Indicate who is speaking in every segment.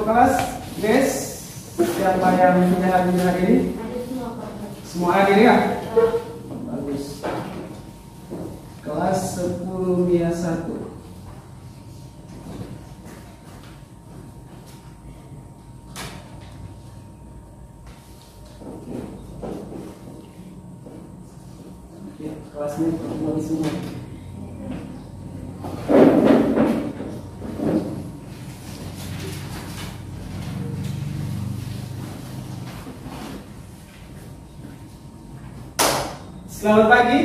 Speaker 1: kelas, guys. Siapa yang sudah hadir hari ini? Semua hadir ya? Bagus. Kelas 10 MIA 1. Ya, kelasnya kembali semua. Selamat pagi.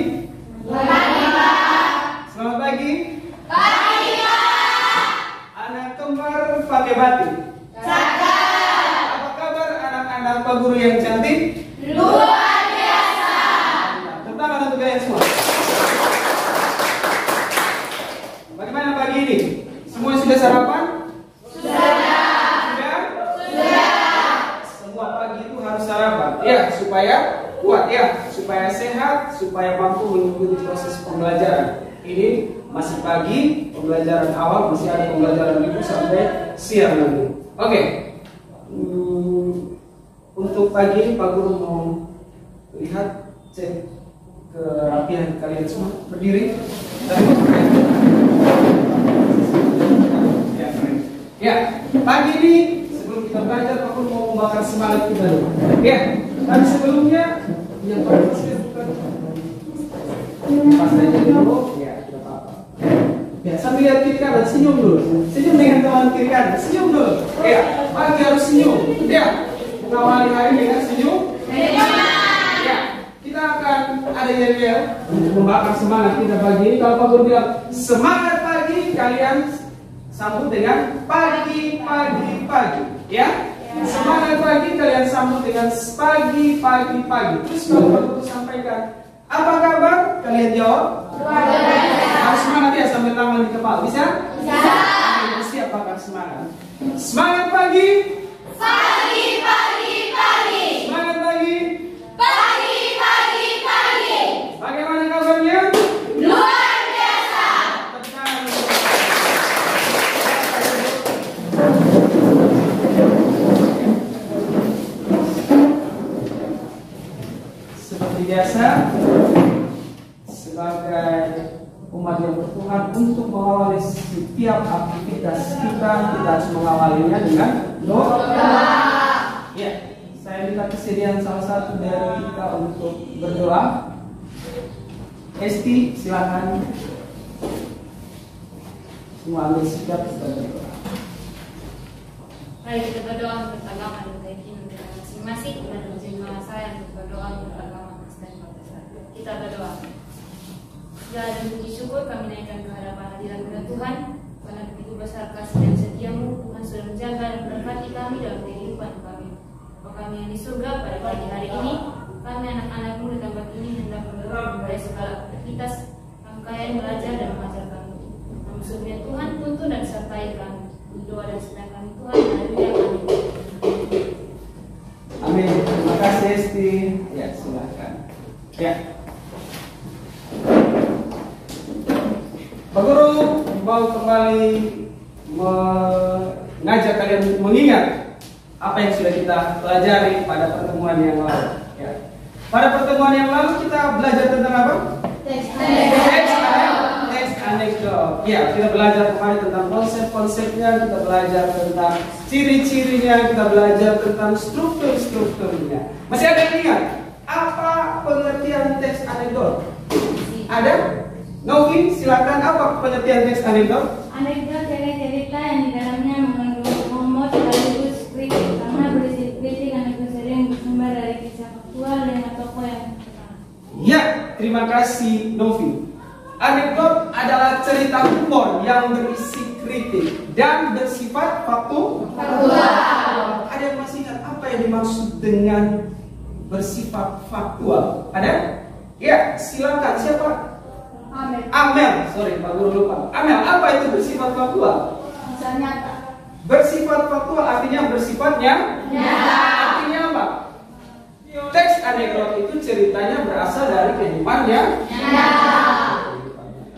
Speaker 2: Selamat pagi, Pak.
Speaker 1: Selamat pagi.
Speaker 2: Pagi, Pak.
Speaker 1: Anak kembar pakai batik.
Speaker 2: Cakap.
Speaker 1: Apa kabar anak-anak Pak Guru yang cantik?
Speaker 2: Luar biasa.
Speaker 1: Tepuk tangan untuk kalian semua. Bagaimana pagi ini? Semua sudah sarapan?
Speaker 2: Sudah.
Speaker 1: Sudah?
Speaker 2: Sudah.
Speaker 1: Semua pagi itu harus sarapan. Ya, supaya kuat ya, supaya sehat, supaya mampu mengikuti proses pembelajaran. Ini masih pagi, pembelajaran awal, masih ada pembelajaran itu sampai siang nanti. Oke. Untuk pagi ini Pak Guru mau lihat, cek kerapian kalian semua. Berdiri. Ya, pagi ini sebelum kita belajar Pak Guru mau membakar semangat kita dulu. Ya, tapi sebelumnya yang paling pas aja dulu, ya tidak apa-apa. Ya, sambil lihat kiri kanan, senyum dulu. Senyum dengan teman kiri kanan, senyum dulu. Ya, pagi harus senyum. Ya, mengawali hari dengan senyum. Ya, kita akan ada yel-yel untuk membakar semangat kita pagi ini. Kalau Pak Guru bilang semangat pagi, kalian sambut dengan pagi, pagi, pagi. Ya. Semangat pagi kalian sambut dengan pagi, pagi, pagi. Terus kalau Pak Guru sampaikan apa kabar? Kalian jawab. Harus semangat ya sambil tangan di kepala. Bisa?
Speaker 2: Bisa.
Speaker 1: Siap bakar semangat. Semangat pagi.
Speaker 2: Pagi, pagi, pagi.
Speaker 1: Semangat pagi.
Speaker 2: Pagi, pagi, pagi.
Speaker 1: Bagaimana kabarnya?
Speaker 2: Luar biasa.
Speaker 1: Seperti biasa, sebagai umat yang bertuhan untuk mengawali setiap aktivitas kita harus mengawalinya dengan doa. Ya, saya minta kesediaan salah satu dari kita untuk berdoa. Esti, silakan. Semua ambil sikap kita berdoa.
Speaker 3: Mari kita berdoa untuk agama dan keyakinan kita masing-masing dan menjadi saya untuk berdoa untuk agama Kristen Protestan. Kita berdoa. Segala dan puji syukur kami naikkan ke hadapan hadirat Tuhan, karena begitu besar kasih dan setiamu. Tuhan sudah menjaga dan memberkati kami dalam kehidupan kami. Bapa kami yang di surga, pada pagi hari ini kami anak-anakmu di tempat ini hendak mendorong memulai segala aktivitas rangkaian belajar dan mengajar kami. Namun sebenarnya Tuhan tuntun dan sertai kami. Doa dan sedang kami Tuhan, haleluya, amin.
Speaker 1: Amin. Terima kasih Esti. Ya, silakan. Ya. Pak Guru mau kembali mengajak kalian untuk mengingat apa yang sudah kita pelajari pada pertemuan yang lalu. Ya. Pada pertemuan yang lalu kita belajar tentang apa? Teks anekdot. Ya, kita belajar kemarin tentang konsep-konsepnya, kita belajar tentang ciri-cirinya, kita belajar tentang struktur-strukturnya. Masih ada yang ingat apa pengertian teks anekdot? Ada? Novi, silakan, apa pengertian teks anekdot?
Speaker 4: Anekdot adalah cerita yang di dalamnya mengandung humor sekaligus kritik, karena berisi kritik anekdot sering bersumber dari kisah faktual dengan tokoh yang terkenal.
Speaker 1: Ya, terima kasih Novi. Anekdot adalah cerita humor yang berisi kritik dan bersifat faktual. Ada yang masih ingat apa yang dimaksud dengan bersifat faktual? Ada? Ya, silakan. Siapa? Amel. Sorry, Pak Guru lupa. Amel, apa itu bersifat faktual?
Speaker 4: Kisah nyata.
Speaker 1: Bersifat faktual artinya bersifatnya
Speaker 2: Nyata.
Speaker 1: Artinya apa? Teks anekdot itu ceritanya berasal dari kehidupannya.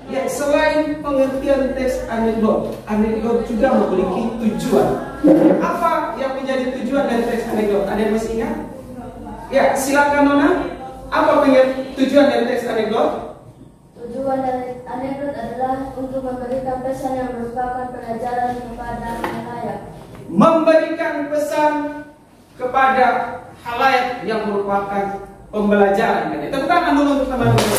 Speaker 1: Ya, selain pengertian teks anekdot juga memiliki tujuan. Apa yang menjadi tujuan dari teks anekdot? Ada yang masih ingat? Ya, silakan Nona. Apa tujuan dari teks anekdot?
Speaker 5: Tujuan dari anekdot adalah untuk memberikan pesan yang merupakan pelajaran kepada halayak.
Speaker 1: Memberikan pesan kepada halayak yang merupakan pembelajaran. Tepuk tangan dulu untuk teman-teman.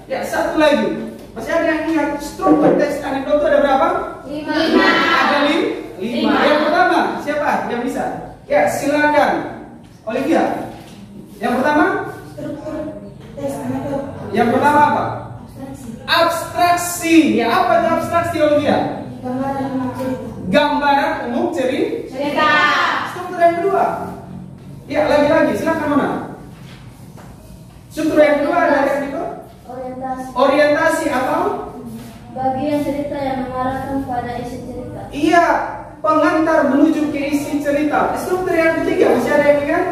Speaker 1: Ya, satu lagi. Masih ada yang ingat struktur teks anekdot itu ada berapa?
Speaker 2: 5.
Speaker 1: Ada 5. Yang pertama, siapa yang bisa? Ya, silakan. Olivia. Yang pertama? Yang pertama apa? Abstraksi. Ya, apa itu abstraksi, Olivia? Gambaran umum cerita. Struktur yang kedua. Ya, lagi-lagi. Silakan Nona. Struktur yang kedua ada yang itu? Orientasi atau
Speaker 5: bagian cerita yang mengarahkan pada isi cerita.
Speaker 1: Iya, pengantar menuju ke isi cerita. Struktur yang ketiga, masih ada yang ingat?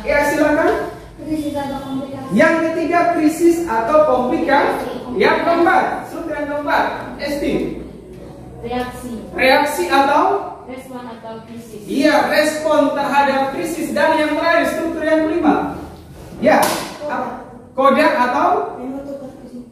Speaker 1: Ya, silakan.
Speaker 5: Krisis atau komplikasi.
Speaker 1: Yang ketiga, krisis atau komplikasi. Yang keempat, struktur yang keempat, Esti. Reaksi atau
Speaker 3: respon atau krisis.
Speaker 1: Iya, respon terhadap krisis. Dan yang terakhir, struktur yang kelima. Ya, kodak atau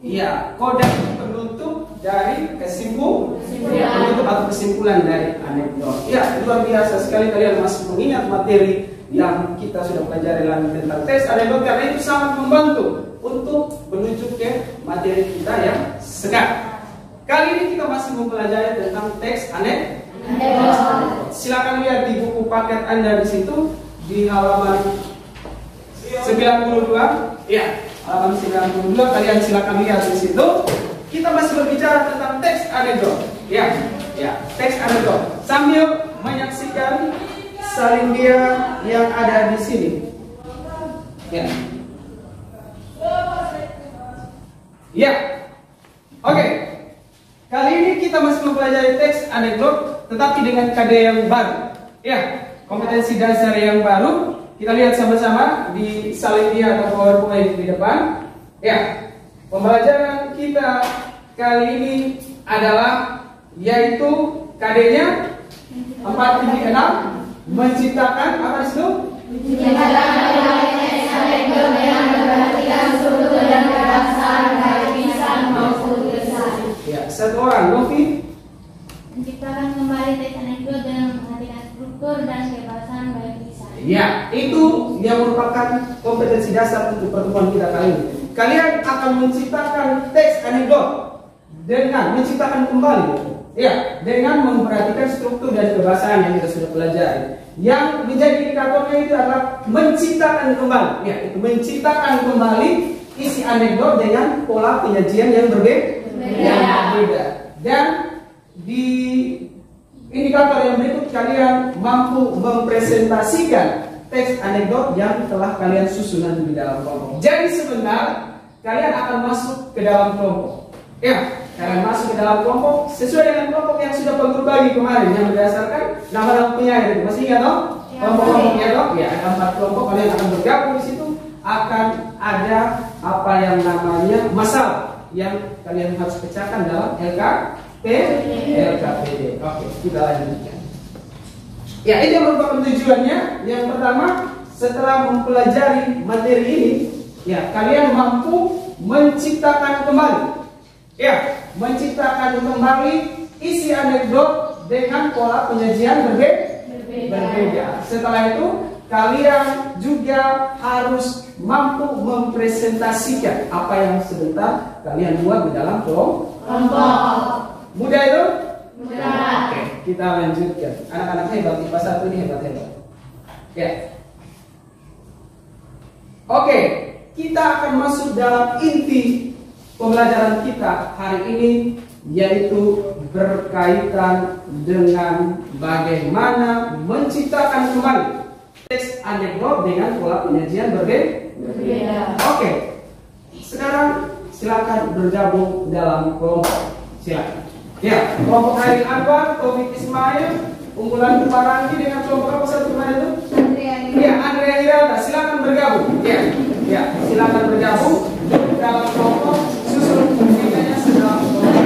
Speaker 1: iya, kodak penutup dari penutup atau kesimpulan dari anekdot. Ya, luar biasa sekali kalian masih mengingat materi yang kita sudah pelajari lagi tentang teks anekdot, karena itu sangat membantu untuk menuju ke materi kita yang sekarang. Kali ini kita masih mempelajari tentang teks anekdot. Silakan lihat di buku paket Anda di situ di halaman 92. Ya, halaman 92 kalian silakan lihat di situ. Kita masih berbicara tentang teks anekdot. Ya, teks anekdot. Sambil menyaksikan salin dia yang ada di sini. Ya. Ya. Oke. Kali ini kita masih mempelajari teks anekdot, tetapi dengan KD yang baru. Ya, kompetensi dasar yang baru. Kita lihat sama-sama di salin dia atau PowerPoint di depan. Ya, pembelajaran kita kali ini adalah yaitu KD-nya 4-6, menciptakan apa itu? Ya, satu orang, Novi.
Speaker 4: Menciptakan kembali teks anekdot dengan memperhatikan struktur dan kebebasan baik lisan.
Speaker 1: Ya, itu yang merupakan kompetensi dasar untuk pertemuan kita kali ini. Kalian akan menciptakan teks anekdot dengan menciptakan kembali, ya, dengan memperhatikan struktur dan kebahasaan yang kita sudah pelajari. Yang menjadi indikatornya itu adalah menciptakan kembali, ya, itu menciptakan kembali isi anekdot dengan pola penyajian yang berbeda. Dan di indikator yang berikut kalian mampu mempresentasikan teks anekdot yang telah kalian susun nanti di dalam kelompok. Jadi sebentar kalian akan masuk ke dalam kelompok. Ya, kalian masuk ke dalam kelompok sesuai dengan kelompok yang sudah Pak bagi kemarin yang berdasarkan nama-nama penyair itu. Masih ingat dong? Kelompok-kelompoknya dong? Ya, ada 4 kelompok, kalian akan bergabung di situ. Akan ada apa yang namanya masalah yang kalian harus pecahkan dalam LKPD. Oke, kita lanjutkan. Ya, ini yang merupakan tujuannya. Yang pertama, setelah mempelajari materi ini, ya, kalian mampu menciptakan kembali. Ya, menciptakan kembali isi anekdot dengan pola penyajian berbeda. Setelah itu, kalian juga harus mampu mempresentasikan apa yang sebentar kalian buat di dalam kelompok. Mudah itu?
Speaker 2: Mudah.
Speaker 1: Oke, kita lanjutkan. Anak-anak hebat, IPA 1 ini hebat-hebat. Ya. Oke, kita akan masuk dalam inti pembelajaran kita hari ini, yaitu berkaitan dengan bagaimana menciptakan kembali teks anekdot dengan pola penyajian berbeda. Oke, sekarang silakan bergabung dalam kelompok. Silakan. Ya, kelompok Hairi Anwar, Taufik Ismail, unggulan Parangi dengan kelompok apa satu kemarin itu? Ya, Andrea Hirata. Silakan bergabung. Ya, silakan bergabung. dalam kelompok, susun pembuktiannya sedalam kelompok.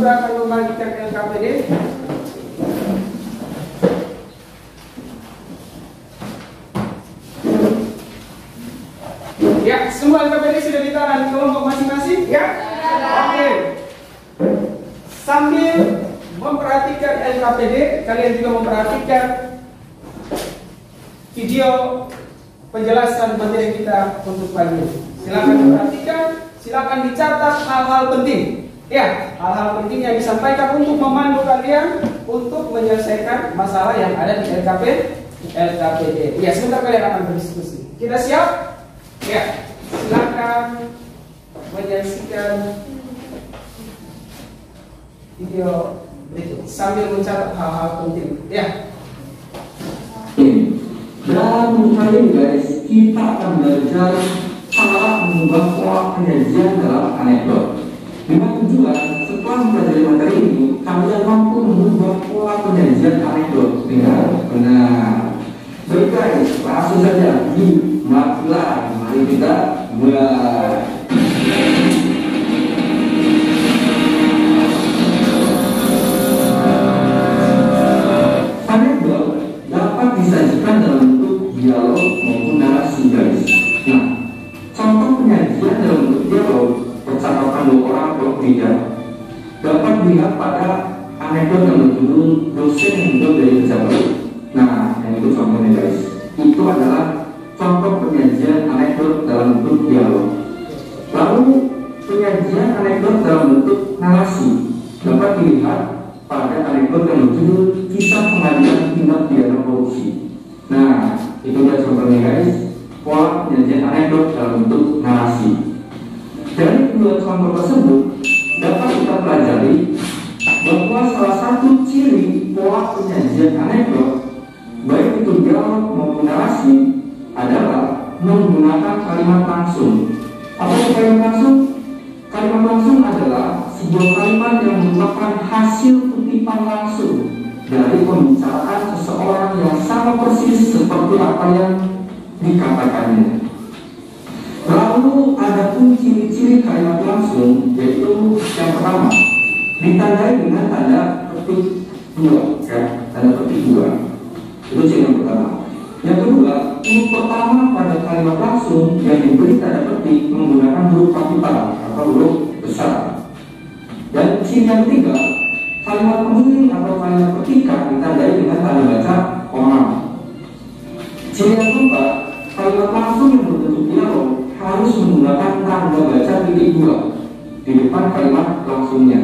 Speaker 1: Akan membagikan LKPD. Ya, semua LKPD sudah di tangan kelompok masing-masing, ya? Oke. Sambil memperhatikan LKPD, kalian juga memperhatikan video penjelasan materi kita untuk pagi ini. Silakan perhatikan, silakan dicatat hal-hal penting. Ya, hal-hal penting yang disampaikan untuk memandu kalian untuk menyelesaikan masalah yang ada di LKPD. Ya, sebentar kalian akan berdiskusi. Kita siap? Ya, silakan menyaksikan video berikut sambil mencatat hal-hal penting. Ya.
Speaker 6: Dan kali ini guys, kita akan belajar cara mengubah pola penyajian dalam anekdot. Dengan tujuan setelah mempelajari materi ini, kalian mampu mengubah pola penyajian anekdot dengan benar. Baik guys, langsung saja dimulai. Mari kita mulai. Anekdot dapat disajikan dalam bentuk dialog maupun narasi guys. Nah, contoh penyajian dalam bentuk dialog percakapan dua orang berbeda dapat dilihat pada anekdot yang berjudul dosen yang hidup dari pejabat. Nah, yang itu contohnya guys. Itu adalah contoh penyajian anekdot dalam bentuk dialog. Lalu penyajian anekdot dalam bentuk narasi dapat dilihat pada anekdot yang berjudul kisah pengadilan tindak pidana korupsi. Nah, itu adalah contohnya guys. Pola penyajian anekdot dalam bentuk narasi. Dari kedua contoh tersebut dapat kita pelajari bahwa salah satu ciri pola penyajian anekdot, baik itu dialog maupun narasi, adalah menggunakan kalimat langsung. Apa itu kalimat langsung? Kalimat langsung adalah sebuah kalimat yang merupakan hasil kutipan langsung dari pembicaraan seseorang yang sama persis seperti apa yang dikatakannya. Lalu ada pun ciri-ciri kalimat langsung, yaitu yang pertama ditandai dengan tanda petik dua, ya, tanda petik dua. Itu ciri yang pertama. Yang kedua, huruf pertama pada kalimat langsung yang diberi tanda petik menggunakan huruf kapital atau huruf besar. Dan ciri yang ketiga, kalimat pengiring atau kalimat petikan ditandai dengan tanda baca orang. Ciri yang keempat, kalimat langsung yang berbentuk dialog harus menggunakan tanda baca titik dua di depan kalimat langsungnya.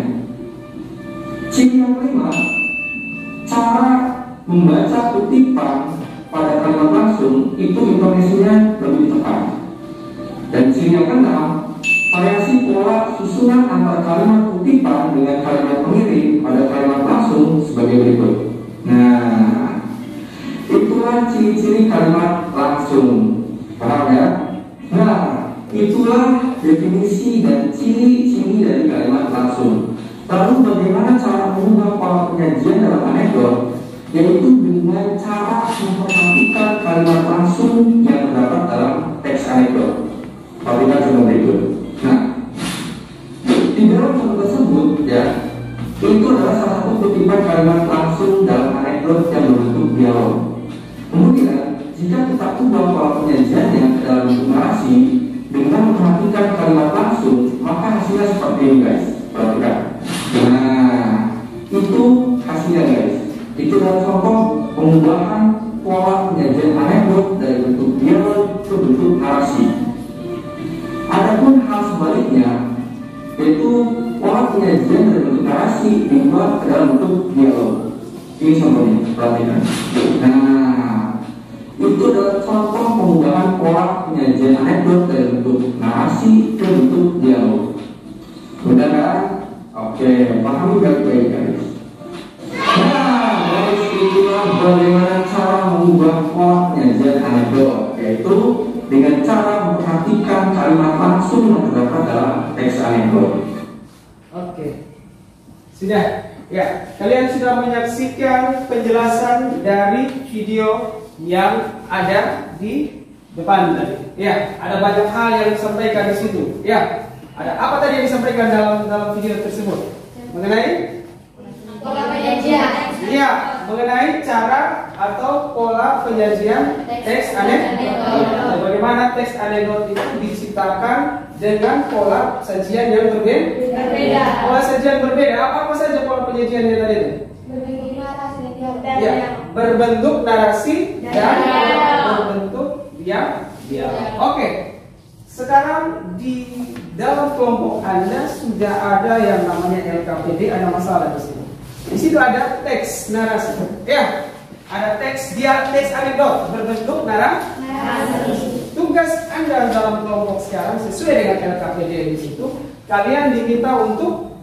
Speaker 6: Ciri yang kelima, cara membaca kutipan pada kalimat langsung itu intonasinya lebih tepat. Dan ciri yang keenam, variasi pola susunan antara kalimat kutipan dengan kalimat pengiring pada kalimat langsung sebagai berikut. Nah, itulah ciri-ciri kalimat langsung. Paham ya? Nah, itulah definisi dan ciri-ciri dari kalimat langsung. Lalu bagaimana cara mengubah pola penyajian dalam anekdot? Yaitu dengan cara memperhatikan kalimat langsung yang terdapat dalam teks anekdot. Perhatikan contoh berikut. Nah, di dalam contoh tersebut ya, itu adalah salah satu kutipan kalimat langsung dalam anekdot yang berbentuk dialog. Kemudian, jika kita ubah pola penyajiannya ke dalam bentuk narasi dengan memperhatikan kalimat langsung, maka hasilnya seperti ini guys. Perhatikan. Nah, itu hasilnya guys. Itu adalah contoh pengubahan pola penyajian anekdot dari bentuk dialog ke bentuk narasi. Adapun hal sebaliknya, yaitu pola penyajian dari bentuk narasi diubah ke dalam bentuk dialog. Ini contohnya, perhatikan. Nah, itu adalah contoh pengubahan pola penyajian anekdot dari bentuk narasi ke bentuk dialog. Mudah kan? Oke, pahami baik-baik guys. Nah, guys, itulah bagaimana cara mengubah pola penyajian anekdot, yaitu dengan cara memperhatikan kalimat langsung yang terdapat dalam teks anekdot.
Speaker 1: Oke, sudah. Ya, kalian sudah menyaksikan penjelasan dari video yang ada di depan tadi. Ya, ada banyak hal yang disampaikan di situ. Ya, ada apa tadi yang disampaikan dalam video tersebut? Mengenai
Speaker 2: Pola penyajian.
Speaker 1: Iya, mengenai cara atau pola penyajian teks anekdot. Bagaimana teks anekdot itu diciptakan dengan pola sajian yang berbeda. Pola sajian berbeda. Apa saja pola penyajiannya tadi itu? Ya, berbentuk narasi dan berbentuk dialog. Oke. Sekarang di dalam kelompok Anda sudah ada yang namanya LKPD, ada masalah di sini. Di situ ada teks narasi. Ya, ada teks anekdot berbentuk narasi. Tugas Anda dalam kelompok sekarang sesuai dengan LKPD di situ, kalian diminta untuk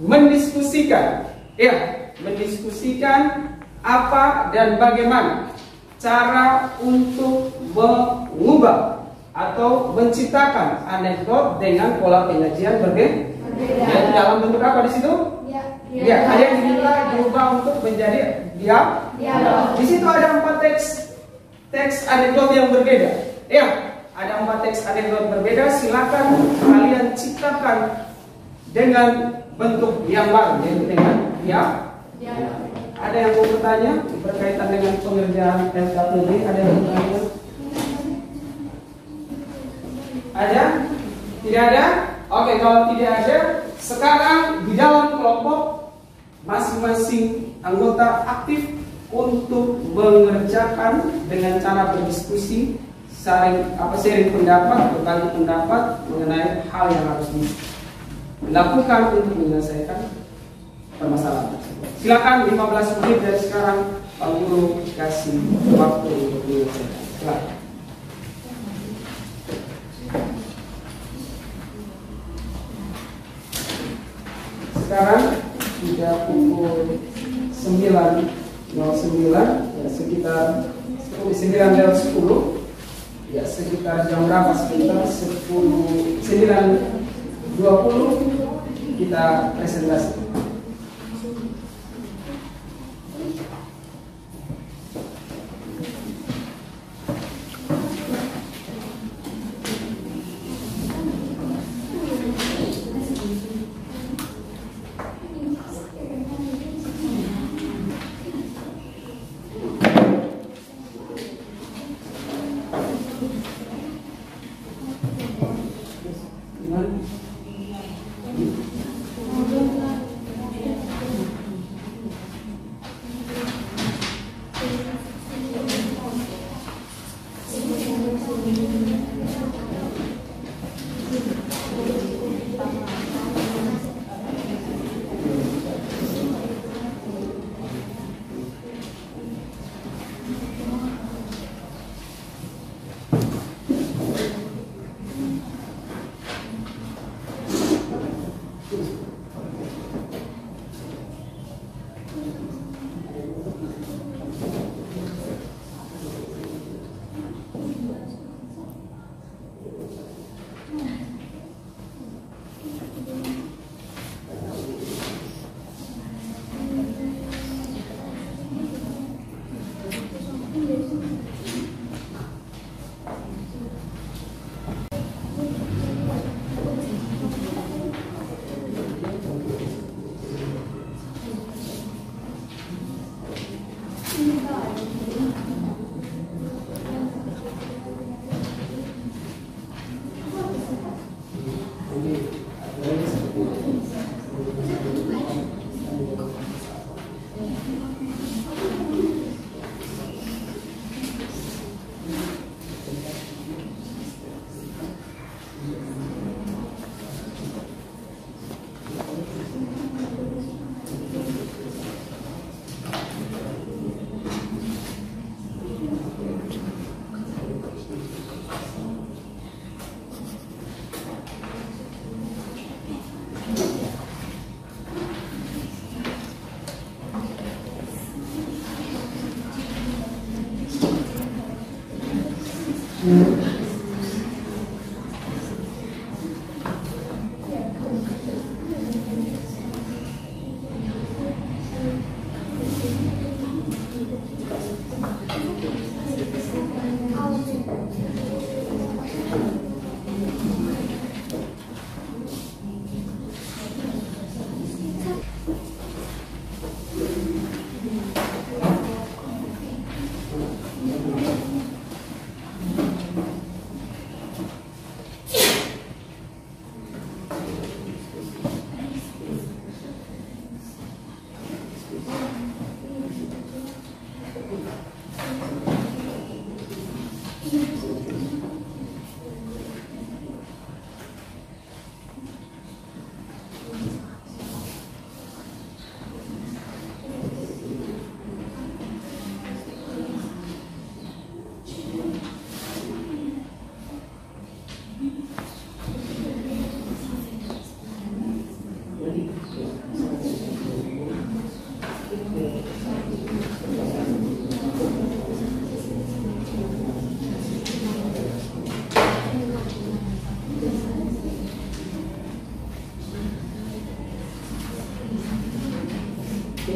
Speaker 1: mendiskusikan. Ya, mendiskusikan apa dan bagaimana cara untuk mengubah atau menciptakan anekdot dengan pola penyajian berbeda. Yaitu dalam bentuk apa di situ? Ya, kalian diminta diubah untuk menjadi dialog. Di situ ada 4 teks anekdot yang berbeda. Ya, ada 4 teks anekdot berbeda. Silakan kalian ciptakan dengan bentuk yang baru, yaitu dengan dialog. Ada yang mau bertanya berkaitan dengan pengerjaan LKPD? Ada yang bertanya? Ada? Tidak ada? Oke, kalau tidak ada, sekarang di dalam kelompok masing-masing anggota aktif untuk mengerjakan dengan cara berdiskusi, sharing pendapat, berbagi pendapat mengenai hal yang harus dilakukan untuk menyelesaikan permasalahan tersebut. Silakan 15 menit dari sekarang Pak Guru kasih waktu untuk menyelesaikan. Silakan. Sekarang sudah pukul 9.09, ya, sekitar 9:10, ya sekitar jam berapa? Sekitar 9:20 kita presentasi. Ini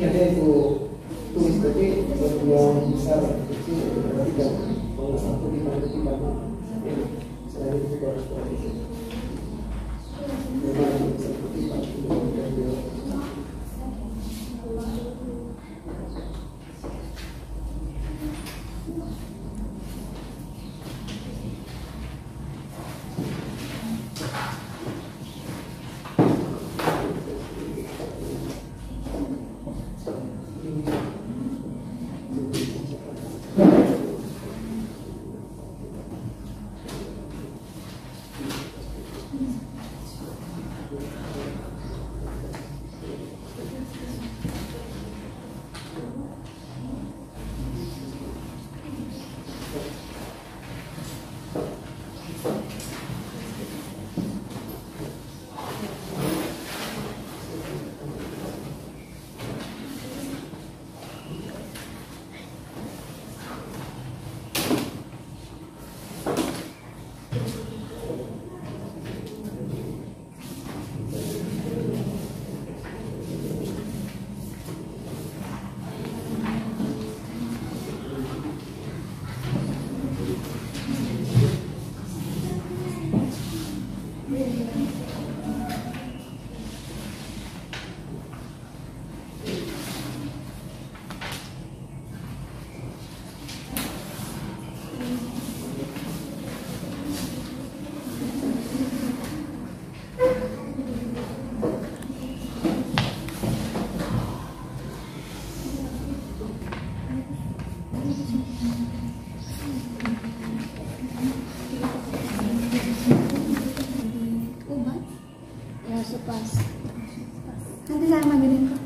Speaker 1: ada itu tulis tadi yang besar kecil berarti kan kalau satu di mana di mana selain itu harus itu memang seperti itu.
Speaker 2: Nanti saya manggilin kok.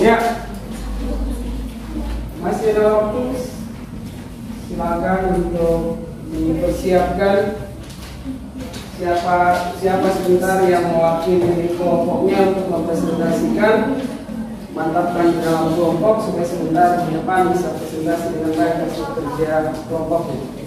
Speaker 1: Ya, masih ada waktu, silakan untuk dipersiapkan siapa sebentar yang mewakili kelompoknya untuk mempresentasikan, mantapkan di dalam kelompok supaya sebentar di depan bisa presentasi dengan baik hasil kerja kelompoknya.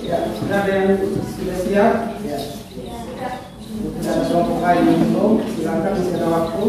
Speaker 1: Ya, sudah ada yang sudah siap? Ya. Sudah ada kelompok lain yang belum? Silakan, masih ada waktu.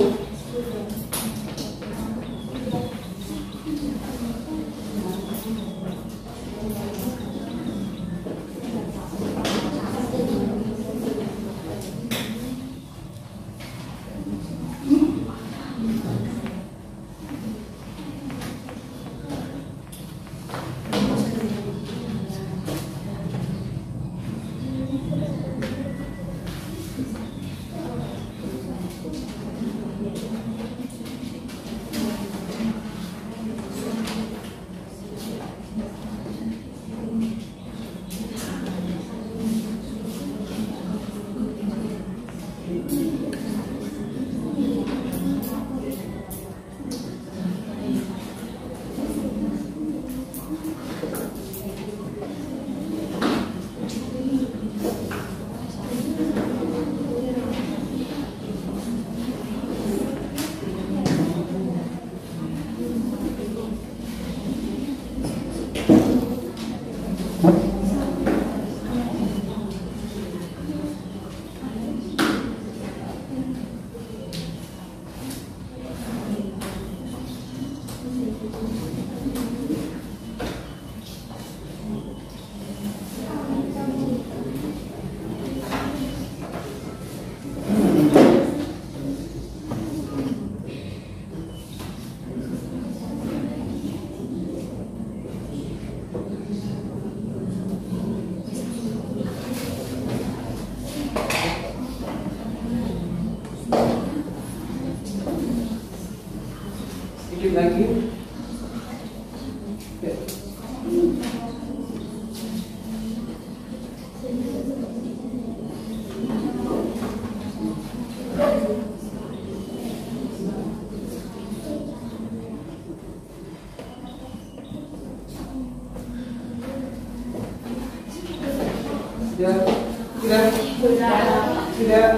Speaker 1: Sedikit lagi. Ya. Sudah.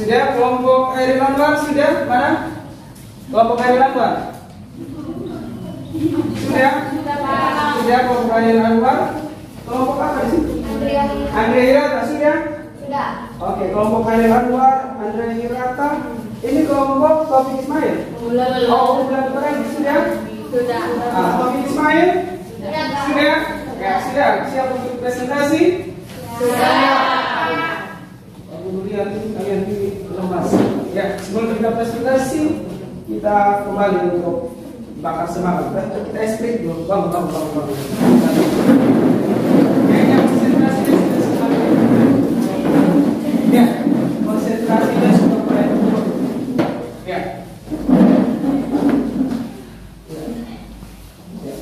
Speaker 1: Sudah, kelompok Hairil Anwar sudah? Mana? Kelompok Hairil Anwar? Sudah? Sudah, kelompok Hairil Anwar. Kelompok apa di situ? Andrea Hirata sudah?
Speaker 5: Sudah.
Speaker 1: Oke, kelompok Hairil Anwar, Andrea Hirata. Ini kelompok Taufik Ismail. Oh, bulan terakhir sudah?
Speaker 5: Sudah.
Speaker 1: Taufik Ismail? Sudah? Ya, sudah. Siap untuk presentasi? Sudah. Kemudian kalian lemas. Ya, sebelum kita presentasi, kita kembali untuk bakar semangat. Kita esprit dulu. Bangun. Kayaknya konsentrasinya sudah semakin. Ya, konsentrasinya sudah mulai turun. Ya.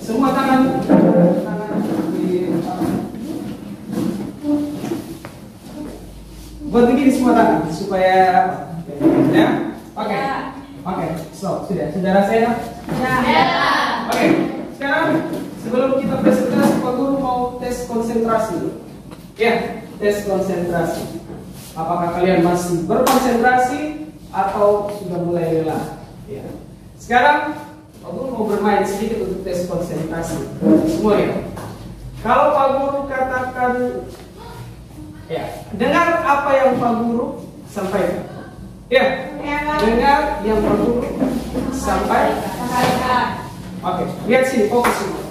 Speaker 1: Semua tangan di buat begini semua tangan supaya ya. Oke. So, sudah rasain? Ya. Oke. Sekarang sebelum kita presentasi, Pak Guru mau tes konsentrasi. Ya, tes konsentrasi. Apakah kalian masih berkonsentrasi atau sudah mulai lelah? Ya. Sekarang Pak Guru mau bermain sedikit untuk tes konsentrasi. Semua ya. Kalau Pak Guru katakan, ya, dengar apa yang Pak Guru sampaikan. Ya, dengar yang Pak Guru sampaikan. Oke, lihat sini, fokus semua.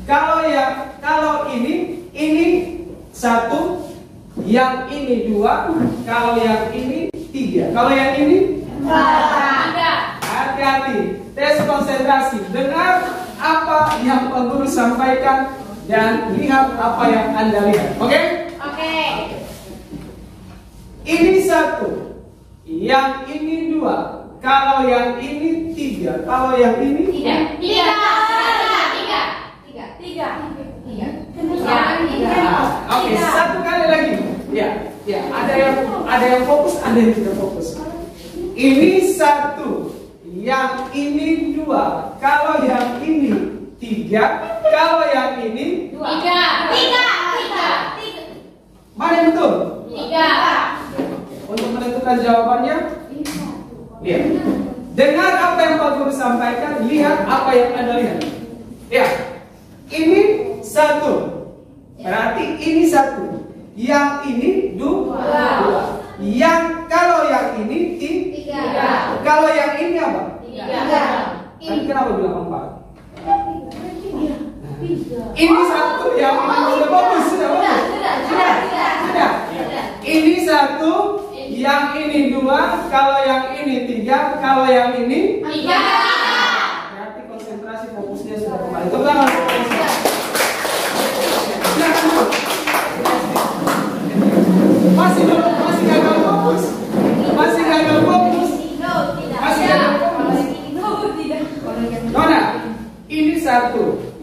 Speaker 1: Kalau ini satu, yang ini dua, kalau yang ini tiga, kalau yang ini tiga. Hati-hati, tes konsentrasi. Dengar apa yang Pak Guru sampaikan dan lihat apa yang Anda lihat. Oke? Ini satu, yang ini dua, kalau yang ini tiga, kalau yang ini
Speaker 4: Tiga.
Speaker 1: Oke, satu kali lagi. Ya, ada yang fokus, ada yang tidak fokus. Ini satu, yang ini dua, kalau yang ini tiga, Kalau yang ini,
Speaker 4: 2. 3.
Speaker 1: mana yang betul?
Speaker 4: 3.
Speaker 1: Untuk menentukan jawabannya, lihat. Dengar apa yang Pak Guru sampaikan, lihat apa yang Anda lihat. Ya, ini 1. Berarti ini 1. Yang ini 2. Yang kalau yang ini 3. Kalau yang ini apa?
Speaker 4: 3.
Speaker 1: Tadi kenapa bilang 4? Ini 1, yang ini sudah bagus, sudah. Ini 1, yang ini 2, kalau yang ini 3, kalau yang ini
Speaker 4: 3.
Speaker 1: berarti konsentrasi fokusnya sudah kembali. Tepuk tangan. Silakan, Bu. Masih gagal fokus. Masih gagal fokus. Nona, ini 1,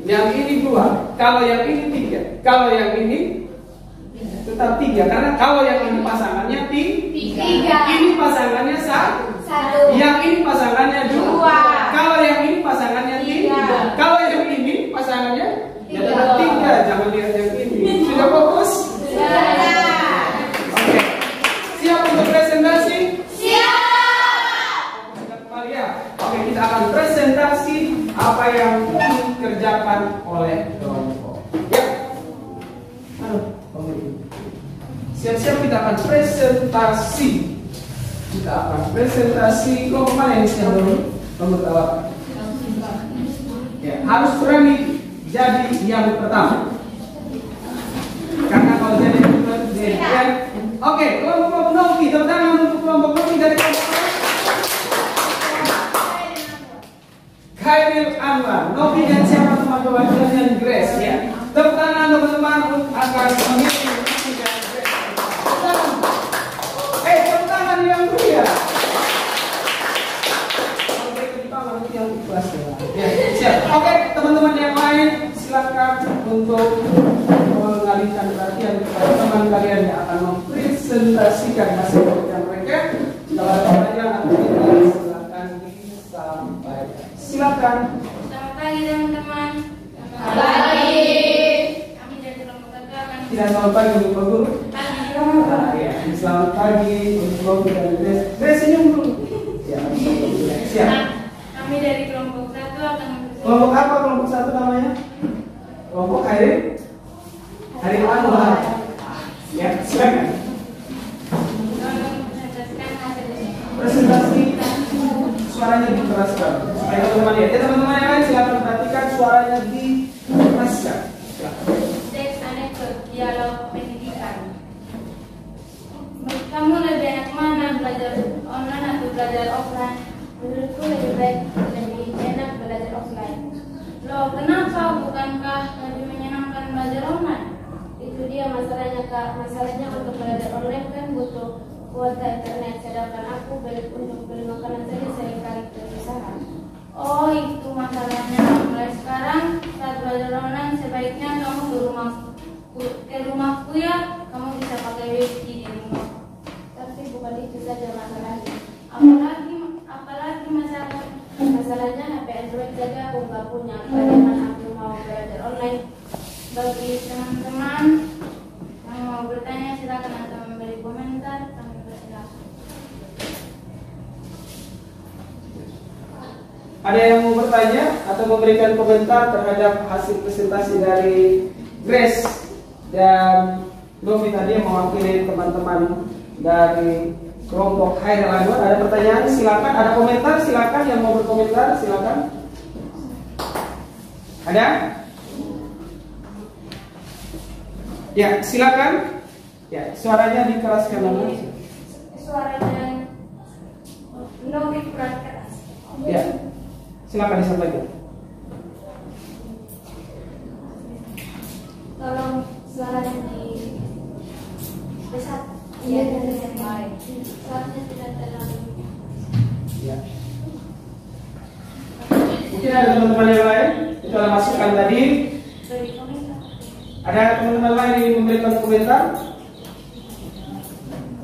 Speaker 1: yang ini 2, kalau yang ini 3, kalau yang ini tetap 3, karena kalau yang ini pasangannya 3, ini pasangannya 1, yang ini pasangannya 2, kalau yang ini pasangannya 3, kalau yang ini pasangannya ya tetap 3, jangan lihat yang ini. Sudah fokus? Oke. Siap untuk presentasi? Oke, kita akan presentasi apa yang dikerjakan oleh kelompok. Ya. Siap-siap kita akan presentasi. Kita akan presentasi kelompok mana yang siap dulu? Kelompok awal. Ya, harus berani jadi yang pertama. Karena kalau jadi yang oke, kelompok Novi, tepuk tangan untuk kelompok Novi dari kelompok Khairil Anwar, Novi dan siapa teman-teman dengan Grace ya. Tepuk tangan teman-teman agar memilih Novi dan Grace. Tepuk tangan yang mulia. Ya, siap. Oke, teman-teman yang lain silakan untuk mengalihkan perhatian kepada teman kalian yang akan mempresentasikan hasil kerja mereka. Kalau ada pertanyaan atau tidak, silakan disampaikan. Silakan.
Speaker 4: Selamat pagi teman-teman.
Speaker 3: Selamat pagi.
Speaker 4: Kami dari kelompok kedua akan
Speaker 1: Tidak selamat pagi untuk Pak Guru. Ya, selamat pagi untuk Novi dan Grace. Grace senyum dulu. Ya, siap.
Speaker 4: Kami dari kelompok 1 akan
Speaker 1: Kelompok apa? Kelompok 1 namanya? Kelompok Khairil Anwar. Ya, silakan.
Speaker 4: mempresentasikan hasil
Speaker 1: Presentasi suaranya dikeraskan supaya teman-teman lihat. Ya, teman-teman yang lain silakan perhatikan suaranya dikeraskan. Silakan.
Speaker 4: teks anekdot dialog pendidikan. Kamu lebih enak mana, belajar online atau belajar offline?
Speaker 5: Menurutku lebih baik, lebih enak belajar offline.
Speaker 4: Loh, kenapa? Bukankah lebih menyenangkan belajar online?
Speaker 5: Itu dia masalahnya, Kak. Masalahnya untuk belajar online kan butuh kuota internet, sedangkan aku untuk beli makanan saja seringkali kesusahan.
Speaker 4: Oh, itu masalahnya. Mulai sekarang saat belajar online sebaiknya kamu ke rumahku ya. Kamu bisa pakai wifi di rumah.
Speaker 5: Tapi bukan itu saja masalahnya.
Speaker 4: Apalagi
Speaker 5: Masalahnya HP Android saja aku nggak punya. Bagaimana aku mau belajar online?
Speaker 4: bagi teman-teman yang mau bertanya silakan atau memberi komentar. Kami persilakan.
Speaker 1: Ada yang mau bertanya atau memberikan komentar terhadap hasil presentasi dari Grace dan Novi tadi yang mewakili teman-teman dari kelompok Khairil Anwar? Ada pertanyaan? Silakan. Ada komentar? Silakan. Yang mau berkomentar? Silakan. Ada? Ya, silakan. Ya, suaranya dikeraskan lagi.
Speaker 4: Suaranya Novi kurang keras.
Speaker 1: Ya, silakan disampaikan.
Speaker 5: Tolong suaranya di besar.
Speaker 4: Iya,
Speaker 5: Yang baik. Suaranya tidak terlalu.
Speaker 1: Ya. Mungkin ada teman-teman yang lain itu ada masukan tadi.
Speaker 4: Beri komentar.
Speaker 1: Ada teman-teman lain yang memberikan komentar.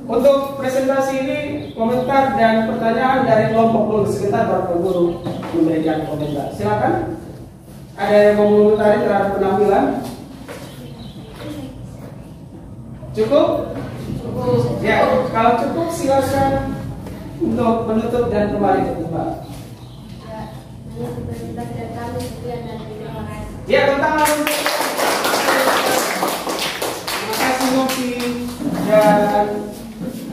Speaker 1: Untuk presentasi ini komentar dan pertanyaan dari kelompok dulu. Sebentar baru Guru memberikan komentar. Silakan. Ada yang mau mengomentari terhadap penampilan? Cukup? Cukup. Ya, kalau cukup silakan untuk menutup dan kembali ke tempat.
Speaker 5: Hanya seperti dari kami sekian dan terima kasih.
Speaker 1: Ya, tentang terima kasih Novi dan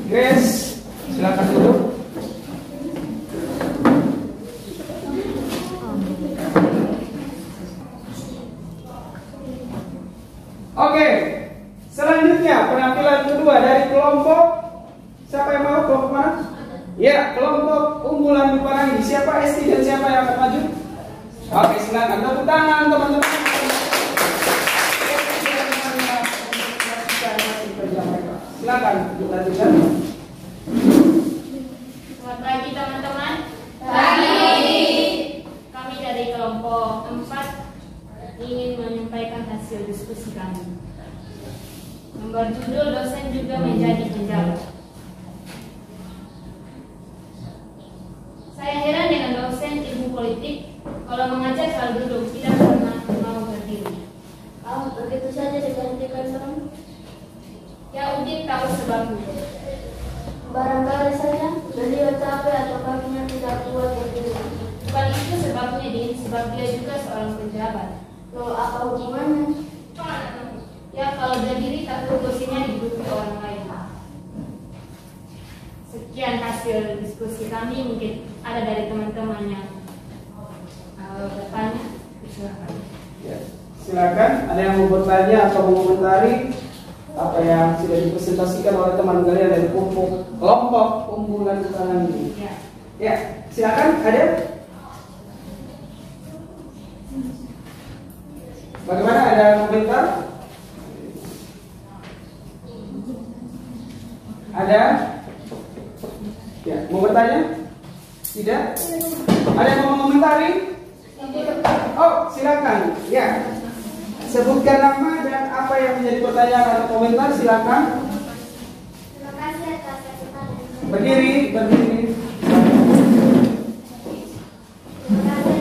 Speaker 1: Grace. Silakan duduk. Oke, selanjutnya penampilan kedua dari kelompok. Siapa yang mau kelompok mana? Ya, kelompok unggulan di Parangi. Siapa Esti dan siapa yang akan maju? Oke, silakan tepuk tangan teman-teman. Silakan dilanjutkan.
Speaker 3: Selamat pagi teman-teman. Kami dari kelompok 4 ingin menyampaikan hasil diskusi kami. Berjudul dosen juga menjadi penjabat. Saya heran dengan dosen ilmu politik, kalau mengajar selalu duduk, tidak pernah mau berdiri.
Speaker 5: Begitu saja digantikan dong.
Speaker 3: Ya Udin tahu sebabnya.
Speaker 5: Barangkali saja beliau capek atau kakinya tidak kuat berdiri.
Speaker 3: Bukan itu sebabnya, Din, sebab dia juga seorang pejabat.
Speaker 5: Loh, apa hubungannya?
Speaker 3: Ya kalau berdiri takut kursinya diduduki orang lain. Sekian hasil diskusi kami, mungkin ada dari teman-teman yang bertanya. Silakan.
Speaker 1: Ya, silakan. Ada yang mau bertanya atau mau komentari apa yang sudah dipresentasikan oleh teman kalian dari kelompok unggulan di Parangi.
Speaker 3: Ya.
Speaker 1: Ya, silakan. Ada? Bagaimana, ada komentar? Ada? Ya, mau bertanya? Tidak? Ada yang mau mengomentari? Oh, silakan. Ya, sebutkan nama dan apa yang menjadi pertanyaan atau komentar. Silakan.
Speaker 5: Terima kasih atas kesempatan.
Speaker 1: Berdiri, berdiri.
Speaker 5: Terima kasih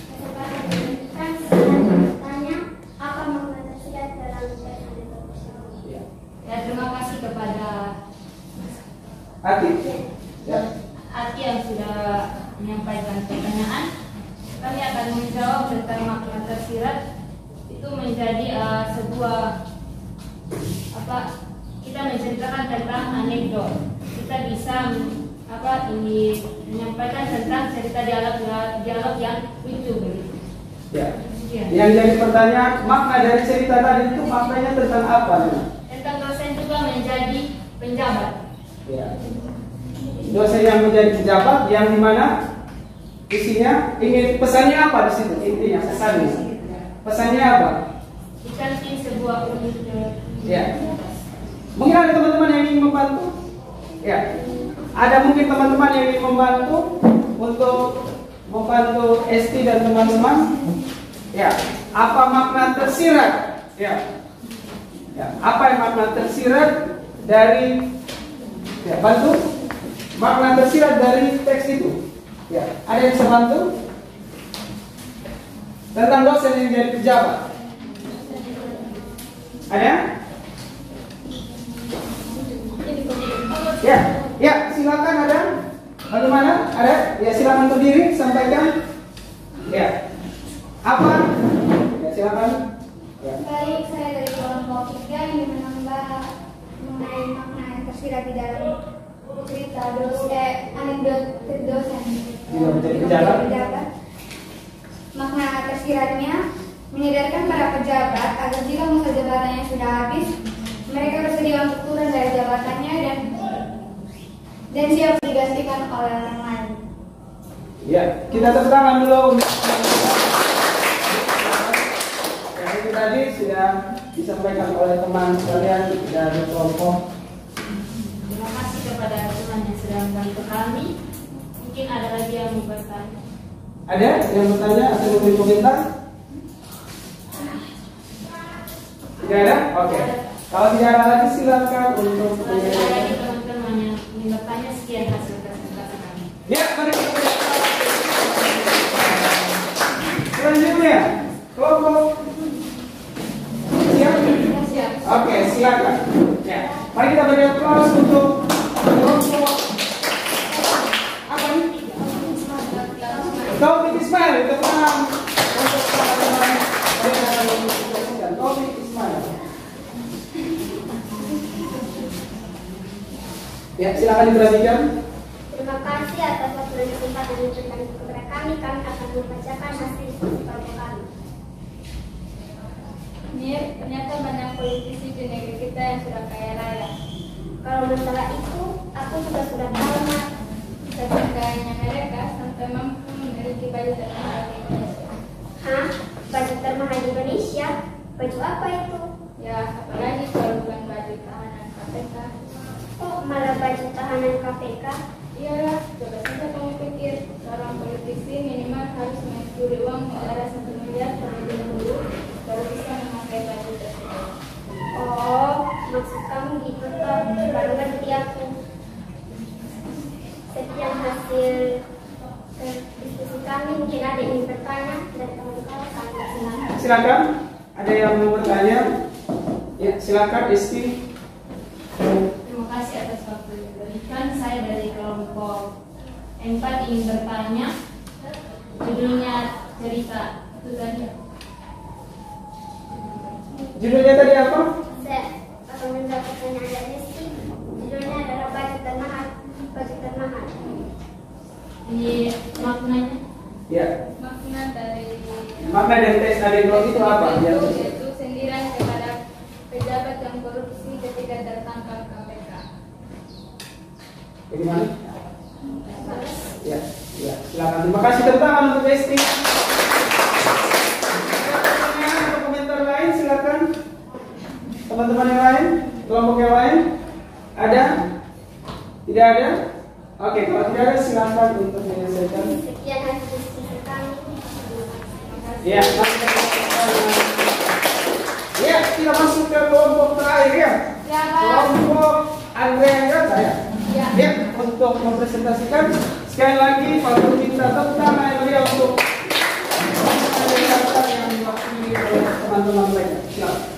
Speaker 5: kesempatan diberikan. Saya bertanya, apa makna tersirat dalam teks tersebut?
Speaker 3: Ya, terima kasih kepada
Speaker 1: Hati. Ya.
Speaker 3: Ati yang sudah menyampaikan pertanyaan. Kami akan menjawab tentang makna tersirat. Itu menjadi sebuah kita menceritakan tentang anekdot. Kita bisa menyampaikan tentang cerita dialog yang lucu begitu.
Speaker 1: Ya.
Speaker 3: Ya.
Speaker 1: Yang jadi pertanyaan, makna dari cerita tadi itu maknanya tentang apa?
Speaker 3: Tentang dosen juga menjadi penjabat.
Speaker 1: Ya. Dosen yang menjadi pejabat yang dimana isinya ingin pesannya apa di situ, intinya pesannya. Pesannya apa?
Speaker 3: Dikantin sebuah unit.
Speaker 1: Ya. Mungkin ada teman-teman yang ingin membantu. Ya. Ada mungkin teman-teman yang ingin membantu untuk membantu Esti dan teman-teman. Ya. Apa makna tersirat? Ya. Ya. Apa yang makna tersirat dari? Ya, bantu. Makna tersirat dari teks itu. Ya, ada yang bisa bantu? Tentang dosen yang jadi pejabat. Ada? Ya, ya, silakan ada. Bagaimana? Ada? Ya, silakan berdiri, sampaikan. Ya. Apa? Ya, silakan. Ya.
Speaker 2: Baik, saya dari kelompok 3 ingin menambah mengenai makna yang tersirat di dalam cerita anekdot dosen
Speaker 1: Tidak menjadi pejabat.
Speaker 2: Makna tersiratnya menyadarkan para pejabat agar jika masa jabatannya sudah habis, mereka bersedia untuk turun dari jabatannya dan siap digantikan oleh orang lain.
Speaker 1: Ya, kita tepuk tangan dulu. Ya, itu tadi sudah disampaikan oleh teman kalian dari kelompok.
Speaker 3: Terima kasih kepada teman yang sudah membantu kami. Mungkin ada lagi yang mau bertanya.
Speaker 1: Ada yang bertanya atau memberi komentar? Tidak ada? Oke. Kalau tidak ada lagi silakan untuk
Speaker 3: Kalau ada lagi teman-teman yang ingin bertanya, sekian hasil presentasi kami.
Speaker 1: Ya, mari kita selanjutnya Kelompok siap?
Speaker 3: Siap.
Speaker 1: Oke, silakan. Ya, mari kita beri aplaus untuk kelompok apa nih? Taufik Ismail, itu paham untuk teman-teman Taufik Ismail. Ya, silakan diperhatikan.
Speaker 5: Terima kasih atas waktu dan kesempatan yang diberikan kepada kami. Kami akan membacakan hasil diskusi kelompok kami.
Speaker 4: Ini ternyata banyak politisi di negeri kita yang sudah kaya raya.
Speaker 5: Kalau masalah itu, aku sudah tahu, Mak.
Speaker 4: Saking kayanya mereka sampai mampu memiliki baju termahal di Indonesia.
Speaker 5: Hah? Baju termahal di Indonesia? Baju apa itu?
Speaker 4: Ya, apalagi kalau bukan baju tahanan KPK.
Speaker 5: Oh, malah baju tahanan KPK?
Speaker 4: Iyalah, coba saja kamu pikir, seorang politisi minimal harus mencuri uang negara 1 miliar terlebih dahulu baru bisa memakai baju tersebut.
Speaker 5: Oh, maksud kamu gitu toh? Baru ngerti aku. Sekian hasil diskusi kami. Mungkin ada yang ingin bertanya dari kawan-kawan. Kami silakan.
Speaker 1: Silakan. Ada yang mau bertanya? Ya, silakan Isti.
Speaker 3: Terima kasih atas waktu yang diberikan. Saya dari kelompok 4 ingin bertanya. Judulnya cerita itu tadi.
Speaker 1: Judulnya tadi apa?
Speaker 5: Saya akan menjawab pertanyaan dari Rizky. Judulnya adalah baju termahal. Baju termahal.
Speaker 3: Ini maknanya.
Speaker 1: Ya.
Speaker 4: Makna dari
Speaker 1: Tes Adeglo itu apa? Ya.
Speaker 4: yaitu sindiran kepada pejabat yang korupsi ketika tertangkap KPK.
Speaker 1: Bagaimana? Ya, ya. Silakan. Terima kasih tepuk tangan untuk Isti. Pertanyaan atau komentar lain silakan. Teman-teman yang lain, kelompok yang lain, ada? Tidak ada? Oke, kalau tidak ada silakan untuk menyelesaikan.
Speaker 5: Sekian hasil diskusi kami.
Speaker 1: Ya, ya, kita masuk ke kelompok terakhir ya. Kelompok Andrea ya. Ya, untuk mempresentasikan sekali lagi Pak minta tepuk tangan yang meriah untuk yang diwakili oleh teman-teman mereka. Silakan.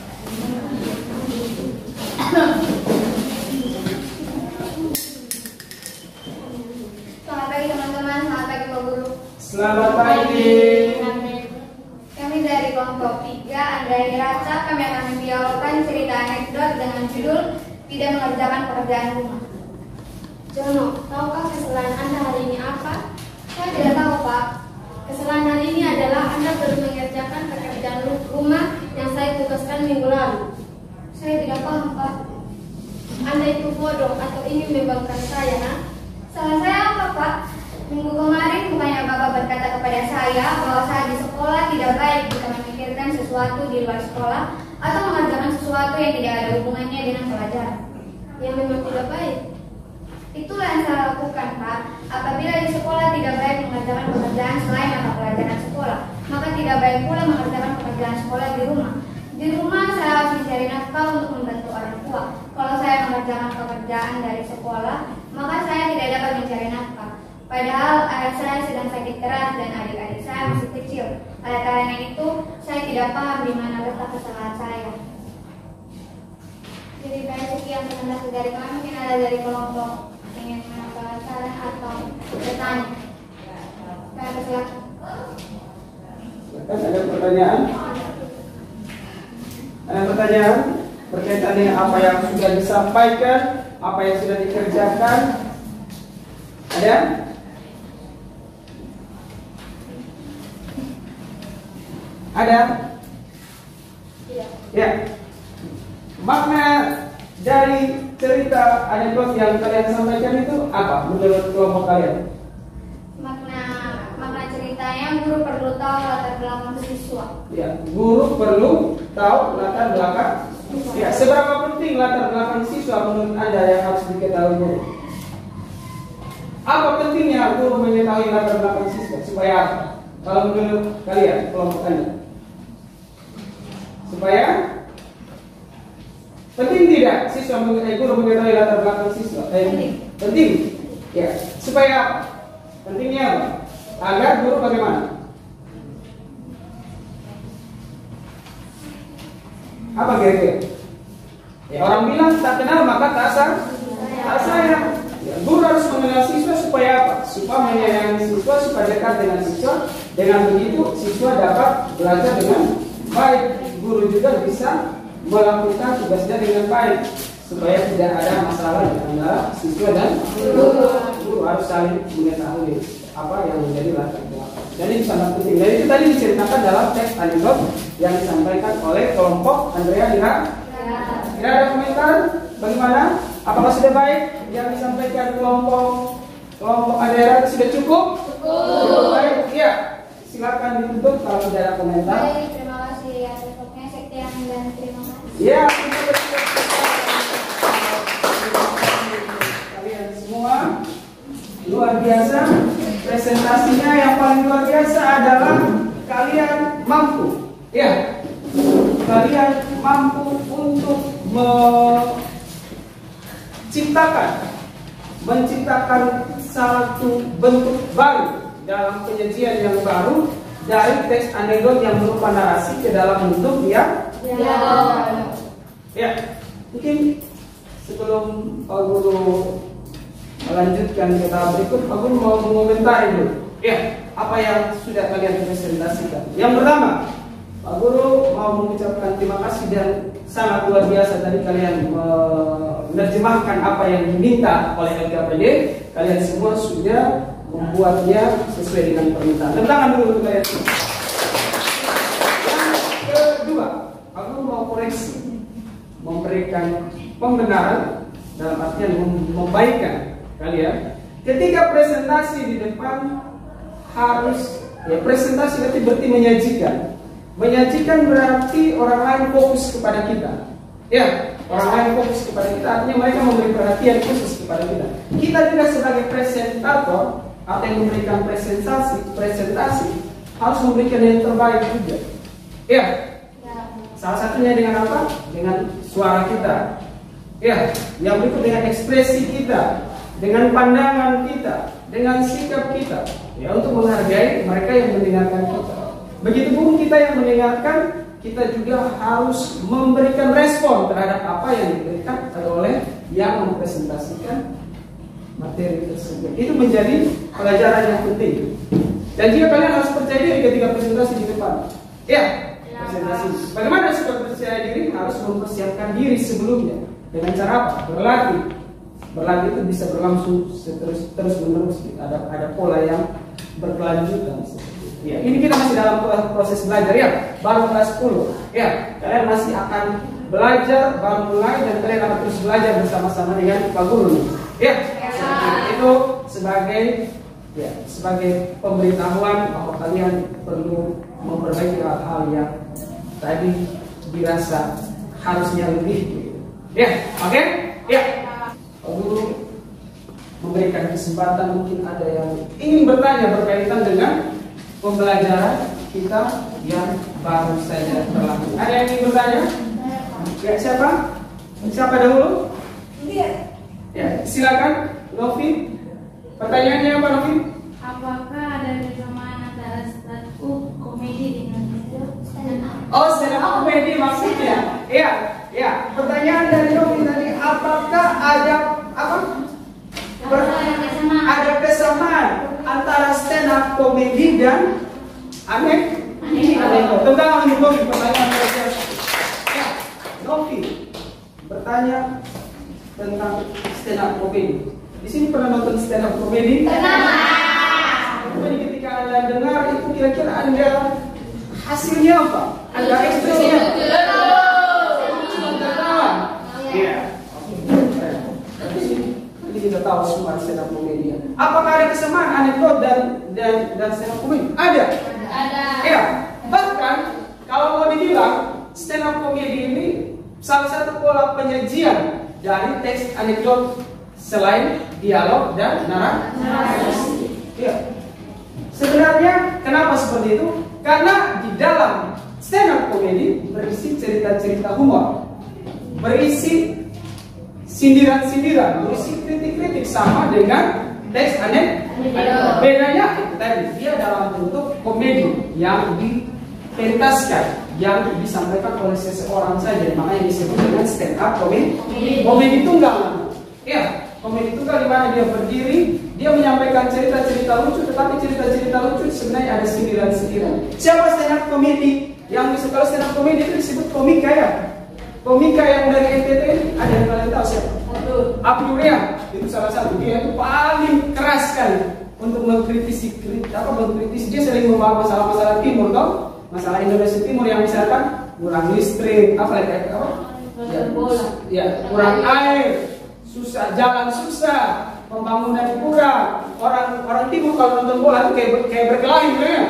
Speaker 2: Selamat pagi teman-teman, selamat pagi Pak Guru.
Speaker 1: Selamat pagi.
Speaker 2: Kami dari kelompok 3, Andrea Iraca, kami akan memdialogkan cerita anekdot dengan judul Tidak Mengerjakan Pekerjaan Rumah.
Speaker 5: Jono, tahukah kesalahan Anda hari ini apa?
Speaker 2: Saya tidak tahu Pak.
Speaker 5: Kesalahan hari ini adalah Anda baru mengerjakan pekerjaan rumah yang saya tugaskan minggu lalu.
Speaker 2: Saya tidak paham Pak.
Speaker 5: Anda itu bodoh atau ingin membangkang saya, nah?
Speaker 2: Salah saya apa Pak? Minggu kemarin bukannya Bapak berkata kepada saya bahwa saat di sekolah tidak baik jika memikirkan sesuatu di luar sekolah atau mengerjakan sesuatu yang tidak ada hubungannya dengan pelajaran.
Speaker 5: Yang memang tidak baik.
Speaker 2: Itulah yang saya lakukan Pak. Apabila di sekolah tidak baik mengerjakan pekerjaan selain mata pelajaran sekolah, maka tidak baik pula mengerjakan pekerjaan sekolah di rumah. Di rumah saya harus mencari nafkah untuk membantu orang tua. Kalau saya mengerjakan pekerjaan dari sekolah, maka saya tidak dapat mencari nafkah. Padahal ayah saya sedang sakit keras dan adik-adik saya masih kecil. Oleh karena itu, saya tidak paham di mana letak kesalahan saya. Jadi dari sekian presentasi dari kami, mungkin ada dari kelompok ingin menambahkan saran atau bertanya. Saya persilakan.
Speaker 1: Ada pertanyaan? Ada pertanyaan berkaitan dengan apa yang sudah disampaikan, apa yang sudah dikerjakan? Ada? Ada? Ya. Makna dari cerita anekdot yang kalian sampaikan itu apa menurut kelompok kalian?
Speaker 2: Makna ceritanya guru perlu tahu latar belakang siswa.
Speaker 1: Ya, guru perlu tahu latar belakang. Ya, seberapa penting latar belakang siswa menurut Anda yang harus diketahui guru? Apa pentingnya guru mengetahui latar belakang siswa supaya apa? Kalau menurut kalian, kelompok Anda? Supaya penting tidak siswa guru mengetahui latar belakang siswa? Penting. Ya, supaya apa? Pentingnya apa? Agar guru bagaimana? Apa kira-kira? Ya, orang bilang tak kenal maka tak sayang. Ya, guru harus mengenal siswa supaya apa? Supaya menyayangi siswa, supaya dekat dengan siswa. Dengan begitu siswa dapat belajar dengan baik. Guru juga bisa melakukan tugasnya dengan baik supaya tidak ada masalah di antara siswa dan guru. Guru harus saling mengetahui apa yang menjadi latar belakang. Jadi sangat penting. Dan itu tadi diceritakan dalam teks anekdot yang disampaikan oleh kelompok Andrea Lira. Tidak ada komentar? Bagaimana? Apakah sudah baik yang disampaikan kelompok Andrea? Sudah cukup? Cukup baik. Iya. Silakan ditutup kalau tidak ada komentar.
Speaker 2: Baik, terima kasih atas waktunya Sektian dan terima kasih.
Speaker 1: Ya, kalian semua luar biasa. Presentasinya yang paling luar biasa adalah kalian mampu, ya, kalian mampu untuk menciptakan satu bentuk baru dalam penyajian yang baru dari teks anekdot yang berupa narasi ke dalam bentuk yang ya. Mungkin sebelum Pak Guru melanjutkan ke tahap berikut, Pak Guru mau mengomentari dulu. Ya, apa yang sudah kalian presentasikan. Yang pertama, Pak Guru mau mengucapkan terima kasih dan sangat luar biasa tadi kalian menerjemahkan apa yang diminta oleh LKPD. Kalian semua sudah membuatnya sesuai dengan permintaan. Tepuk tangan dulu untuk kalian. Yang kedua, Pak Guru mau koreksi, memberikan pembenaran dalam artian membaikkan kalian. Ketika presentasi di depan harus presentasi berarti menyajikan. Menyajikan berarti orang lain fokus kepada kita. Ya, orang lain fokus kepada kita artinya mereka memberi perhatian khusus kepada kita. Kita juga sebagai presentator atau yang memberikan presentasi harus memberikan yang terbaik juga. Ya. Salah satunya dengan apa? Dengan suara kita. Ya, yang berikut dengan ekspresi kita, dengan pandangan kita, dengan sikap kita, ya, untuk menghargai mereka yang mendengarkan kita. Begitu pun kita yang mendengarkan, kita juga harus memberikan respon terhadap apa yang diberikan oleh yang mempresentasikan materi tersebut. Itu menjadi pelajaran yang penting. Dan juga kalian harus percaya diri ketika presentasi di depan. Ya, presentasi. Bagaimana supaya percaya diri? Harus mempersiapkan diri sebelumnya. Dengan cara apa? Berlatih. Berlatih itu bisa berlangsung terus menerus. Ada pola yang berkelanjutan. Ya, ini kita masih dalam proses belajar ya. Baru kelas 10. Ya, kalian masih akan belajar baru mulai dan kalian akan terus belajar bersama-sama dengan Pak Guru. Ya. Itu sebagai pemberitahuan bahwa kalian perlu memperbaiki hal-hal yang tadi dirasa harusnya lebih. Ya, oke? Ya. Pak Guru memberikan kesempatan, mungkin ada yang ingin bertanya berkaitan dengan pembelajaran kita yang baru saja berlangsung. Ada yang ingin bertanya? Ya, siapa? Siapa dahulu? Ya, silakan, Novi. Pertanyaannya apa, Novi?
Speaker 4: Apakah ada kesamaan antara stand up komedi dengan
Speaker 1: Oh, stand up komedi maksudnya? Iya, ya. Pertanyaan dari Novi tadi, apakah ada apa? Ada kesamaan antara stand up komedi dan anekdot. Tentang Novi, pertanyaan terakhir. Ya, Novi bertanya tentang stand up komedi. Di sini pernah nonton stand up komedi? Pernah. Jadi ketika Anda dengar itu kira-kira Anda hasilnya apa? Anda ekspresinya? Iya. Jadi kita tahu semua stand up komedi. Apakah ada kesamaan anekdot dan stand up komedi? Ada. Ya. Bahkan kalau mau dibilang stand up komedi ini salah satu pola penyajian dari teks anekdot selain dialog dan narasi. Ya. Sebenarnya kenapa seperti itu? Karena di dalam stand up komedi berisi cerita-cerita humor, berisi sindiran-sindiran, berisi kritik-kritik, sama dengan teks bedanya itu tadi, dia dalam bentuk komedi yang dipentaskan, yang disampaikan oleh seseorang saja, makanya disebut dengan stand up komedi tunggal. Ya, komedi tunggal di mana dia berdiri, dia menyampaikan cerita-cerita lucu, tetapi cerita-cerita lucu sebenarnya ada sindiran-sindiran. Siapa stand up komedi? Yang kalau stand up komedi itu disebut komika ya. Komika yang dari NTT ada yang kalian tahu siapa? Abdul Rian, itu salah satu. Dia itu paling keras sekali untuk mengkritisi dia sering membawa masalah-masalah timur toh, masalah Indonesia Timur yang misalkan kurang listrik, kurang air, susah jalan, susah pembangunan kurang. Orang timur kalau nonton bola itu kayak berkelahi ya.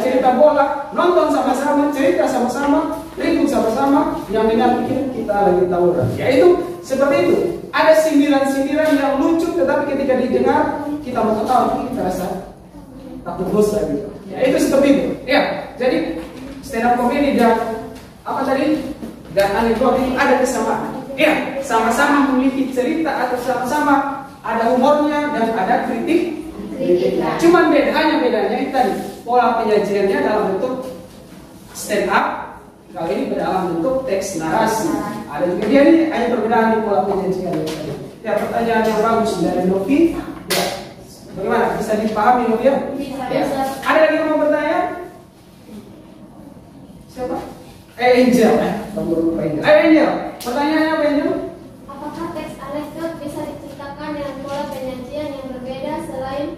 Speaker 1: Cerita bola, nonton sama-sama, cerita sama-sama, ribut sama-sama, yang dengan pikir kita lagi tawuran. Ya itu seperti itu. Ada sindiran-sindiran yang lucu, tetapi ketika didengar kita mau ketawa, kita rasa takut dosa gitu. Ya itu seperti itu. Ya, jadi stand up comedy dan apa tadi dan anekdot itu ada kesamaan. Ya, sama-sama memiliki cerita atau sama-sama ada humornya dan ada kritik. Cuman bedanya itu tadi pola penyajiannya dalam bentuk stand up, kali ini dalam bentuk teks narasi. Ada juga dia ini hanya perbedaan di pola penyajian. Ya, pertanyaan yang bagus dari Novi. Ya, bagaimana bisa dipahami Novi? Ya? Ada lagi yang mau bertanya? Siapa? Angel. Angel. Pertanyaannya apa Angel?
Speaker 5: Apakah teks anekdot bisa diceritakan dengan pola penyajian yang berbeda selain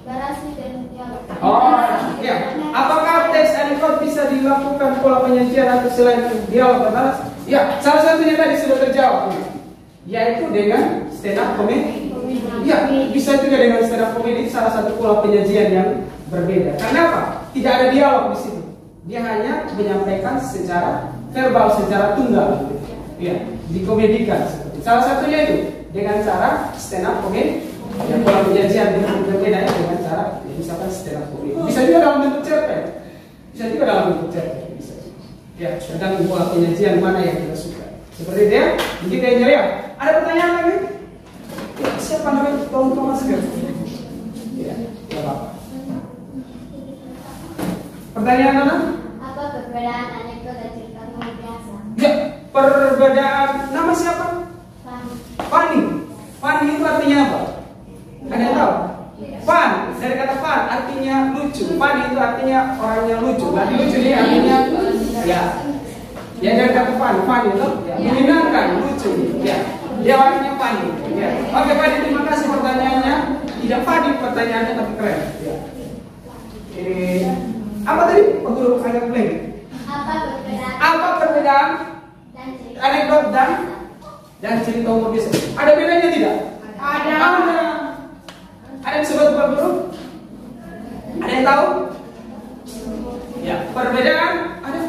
Speaker 5: narasi dan dialog?
Speaker 1: Oh, ya. Apakah teks anekdot bisa dilakukan pola penyajian atau selain dialog dan narasi? Ya, salah satunya tadi sudah terjawab, yaitu dengan stand up comedy. Ya, bisa juga dengan stand up comedy, salah satu pola penyajian yang berbeda. Karena apa? Tidak ada dialog di situ. Dia hanya menyampaikan secara verbal, secara tunggal. Ya, dikomedikan. Salah satunya itu dengan cara stand up comedy. Yang pola penyajian berbeda dengan cara misalkan stand up comedy. Bisa juga dalam bentuk cerpen. Bisa juga dalam bentuk cerpen. Bisa. Ya, tergantung pola penyajian mana yang kita suka. Seperti dia, begitu aja ya. Ada pertanyaan lagi? Ya, siapa namanya? Tolong Thomas Ger. Ya, tidak apa-apa. Pertanyaan mana?
Speaker 5: Apa perbedaan anekdot dan cerita luar biasa?
Speaker 1: Ya, perbedaan nama siapa? Funny. Funny itu artinya apa? Ada yang tahu? Fun, dari kata fun artinya lucu. Funny itu artinya orang yang lucu. Berarti lucu ini artinya ya. Ya dari kata fun itu ya, menyenangkan, lucu. Ya, dia artinya funny. Ya. Oke Pak, terima kasih pertanyaannya. Tidak funny pertanyaannya tapi keren. Ya. Apa tadi? Untuk agak blank. Apa perbedaan anekdot dan cerita umur biasa? Ada bedanya tidak? Ada. Ada yang sebut Pak Guru? Ada yang tahu? Ya, perbedaan ada.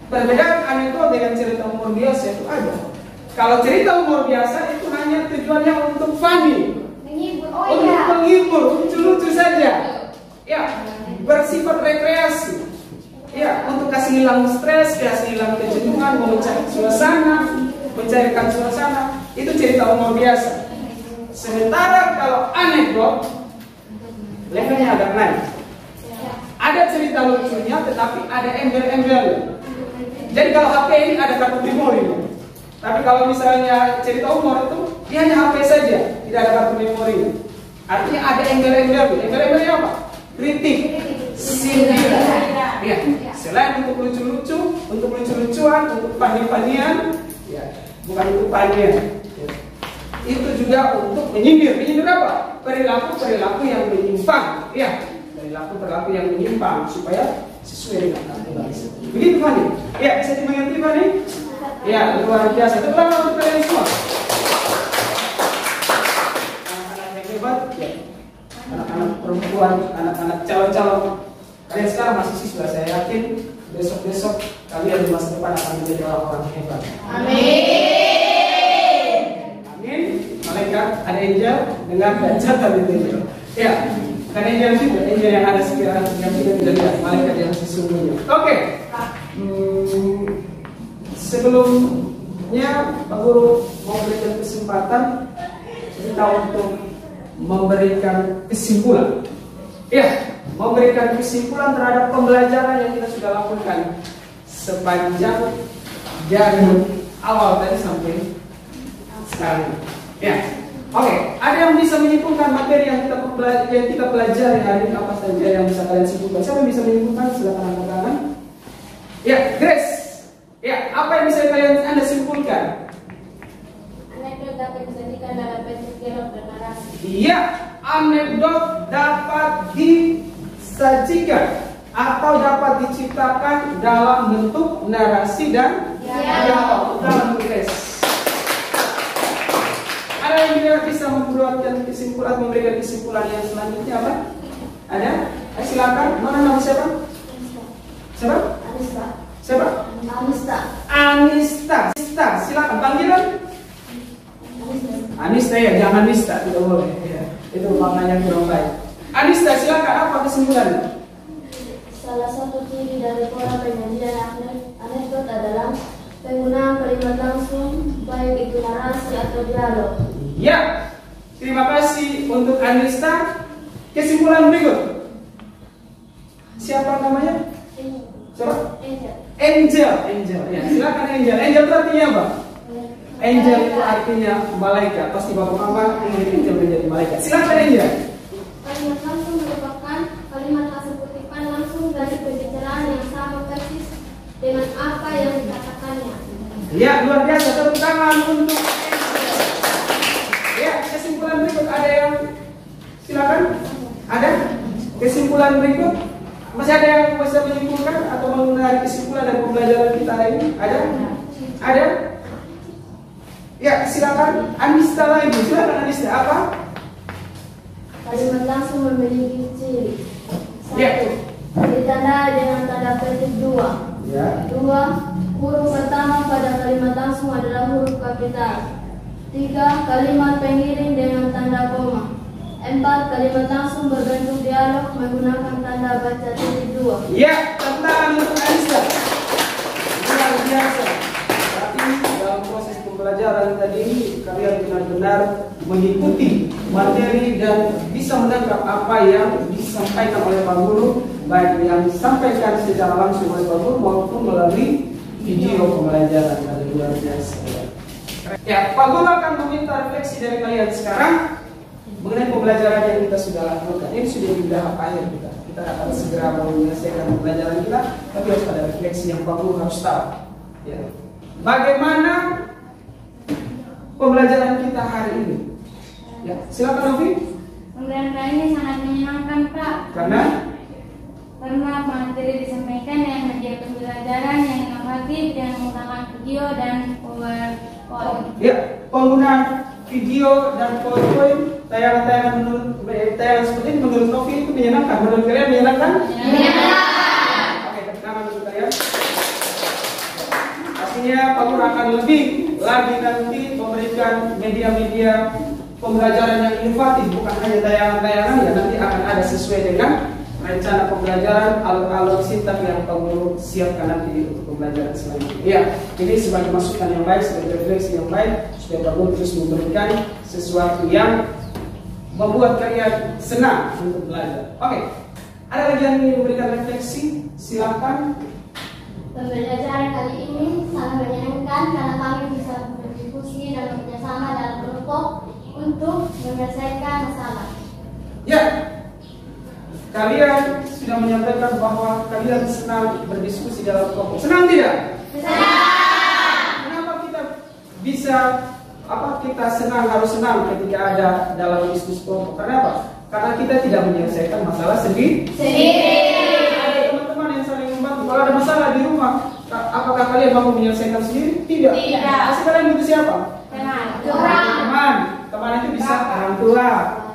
Speaker 1: Perbedaan anekdot dengan cerita umur biasa itu ada. Kalau cerita umur biasa itu hanya tujuannya untuk funny, untuk menghibur, lucu-lucu saja. Ya, bersifat rekreasi. Ya, untuk kasih hilang stres, kasih hilang kejenuhan, mencairkan suasana. Itu cerita umur biasa. Sementara kalau anekdot, levelnya agak naik. Ada cerita lucunya, tetapi ada embel-embel. Jadi kalau HP ini ada kartu memori. Tapi kalau misalnya cerita umur itu, dia hanya HP saja, tidak ada kartu memori. Artinya ada embel-embel. Embel-embelnya apa? Kritik, sindiran. Ya, selain untuk lucu-lucu, untuk lucu-lucuan, untuk funny-funnian, ya, bukan untuk funnian. Ya. Itu juga untuk menyindir. Menyindir apa? Perilaku yang menyimpang. Ya, perilaku yang menyimpang supaya sesuai dengan aturan. Begitu Fani? Ya, bisa dimengerti Fani? Ya, luar biasa. Tepuk tangan untuk kalian semua. Anak-anak yang hebat, ya. Anak-anak perempuan, anak-anak calon-calon. Kalian sekarang masih siswa, saya yakin besok-besok kalian di masa depan akan menjadi orang-orang hebat. Amin. Amin. Malaikat, ada angel dengan catat itu angel. Ya, bukan angel juga, angel yang ada sekiranya yang kita tidak lihat, malaikat yang sesungguhnya. Oke. Sebelumnya Pak Guru mau berikan kesempatan kita untuk memberikan kesimpulan. Ya. memberikan kesimpulan terhadap pembelajaran yang kita sudah lakukan sepanjang dari awal tadi sampai sekarang. Ya, oke. Ada yang bisa menyimpulkan materi yang kita pelajari hari ini apa saja yang bisa kalian simpulkan? Siapa yang bisa menyimpulkan? Silakan angkat tangan. Ya, Grace. Ya, apa yang bisa Anda simpulkan?
Speaker 5: Anekdot dapat disajikan dalam bentuk dialog dan narasi.
Speaker 1: Iya, anekdot dapat disajikan atau dapat diciptakan dalam bentuk narasi dan dialog. Dalam Grace. Ada yang juga bisa membuatkan kesimpulan, memberikan kesimpulan yang selanjutnya apa? Ada? Silakan. Mana nama siapa? Siapa?
Speaker 5: Anista.
Speaker 1: Siapa?
Speaker 5: Anista.
Speaker 1: Anista. Silakan panggilan. Anista ya, jangan Nista, tidak boleh. Ya, itu maknanya kurang baik. Anista, silakan. Apa kesimpulannya?
Speaker 5: Salah satu ciri dari pola penyajian anekdot adalah penggunaan kalimat langsung, baik itu narasi atau dialog.
Speaker 1: Ya, terima kasih untuk Anista. Kesimpulan berikut. Siapa namanya? Siapa? Angel. Ya, silakan Angel. Angel itu artinya apa? Angel itu artinya malaikat. Pasti bapak mama ingin Angel menjadi malaikat. Silakan Angel.
Speaker 5: Kalimat langsung merupakan kalimat hasil kutipan langsung dari pembicaraan yang sama persis dengan apa yang dikatakannya.
Speaker 1: Ya, luar biasa. Tepuk tangan untuk Angel. Ya, kesimpulan berikut ada yang silakan. Ada kesimpulan berikut. Masih ada yang bisa menyimpulkan atau menarik kesimpulan dari pembelajaran kita hari ini? Ada? Ada? Ya, silakan. Anista lagi. Silakan Anista. Apa?
Speaker 5: Kalimat langsung memiliki ciri.
Speaker 1: Ya.
Speaker 5: 1. Ditandai dengan tanda petik 2.
Speaker 1: Ya.
Speaker 5: 2. Huruf pertama pada kalimat langsung adalah huruf kapital. 3. Kalimat pengiring dengan tanda koma. 4. Kalimat langsung berbentuk dialog menggunakan tanda baca titik 2.
Speaker 1: Ya, tepuk tangan untuk Anista. Luar biasa. Berarti dalam proses pembelajaran tadi ini kalian benar-benar mengikuti materi dan bisa menangkap apa yang disampaikan oleh Pak Guru, baik yang disampaikan secara langsung oleh Pak Guru maupun melalui video pembelajaran. Dari luar biasa. Ya, Pak Guru akan meminta refleksi dari kalian sekarang mengenai pembelajaran yang kita sudah lakukan. Ini sudah di tahap akhir kita. Kita akan segera menyelesaikan pembelajaran kita, tapi harus ada refleksi yang Pak Guru harus tahu. Ya. Bagaimana pembelajaran kita hari ini? Ya, silakan Novi.
Speaker 4: Pembelajaran kali ini sangat menyenangkan, Pak.
Speaker 1: Karena
Speaker 4: materi disampaikan yang menjadi pembelajaran yang inovatif dan menggunakan video dan PowerPoint.
Speaker 1: ya, penggunaan video dan PowerPoint, tayangan-tayangan seperti ini menurut Novi itu menyenangkan. Menurut kalian menyenangkan?
Speaker 4: Menyenangkan.
Speaker 1: Oke, tepuk tangan untuk kalian. Pastinya Pak Guru akan lebih lagi nanti memberikan media-media pembelajaran yang inovatif, bukan hanya tayangan-tayangan, ya nanti akan ada sesuai dengan rencana pembelajaran, alur-alur sintak yang Pak Guru siapkan nanti untuk pembelajaran selanjutnya. Ya, ini sebagai masukan yang baik, sebagai refleksi yang baik, supaya Pak Guru terus memberikan sesuatu yang membuat kalian senang untuk belajar. Oke, ada lagi yang ingin memberikan refleksi? Silakan.
Speaker 5: Pembelajaran kali ini sangat menyenangkan karena kami bisa berdiskusi dan bekerjasama dalam kelompok untuk menyelesaikan masalah.
Speaker 1: Ya, kalian sudah menyampaikan bahwa kalian senang berdiskusi dalam kelompok. Senang tidak? Senang. Kenapa kita bisa kita senang, harus senang ketika ada dalam diskusi kelompok? Karena apa? Karena kita tidak menyelesaikan masalah sendiri. Ada teman-teman yang saling membantu. Kalau ada masalah di rumah, apakah kalian mampu menyelesaikan sendiri? Tidak. Pasti kalian butuh siapa? Teman. Teman itu bisa orang tua,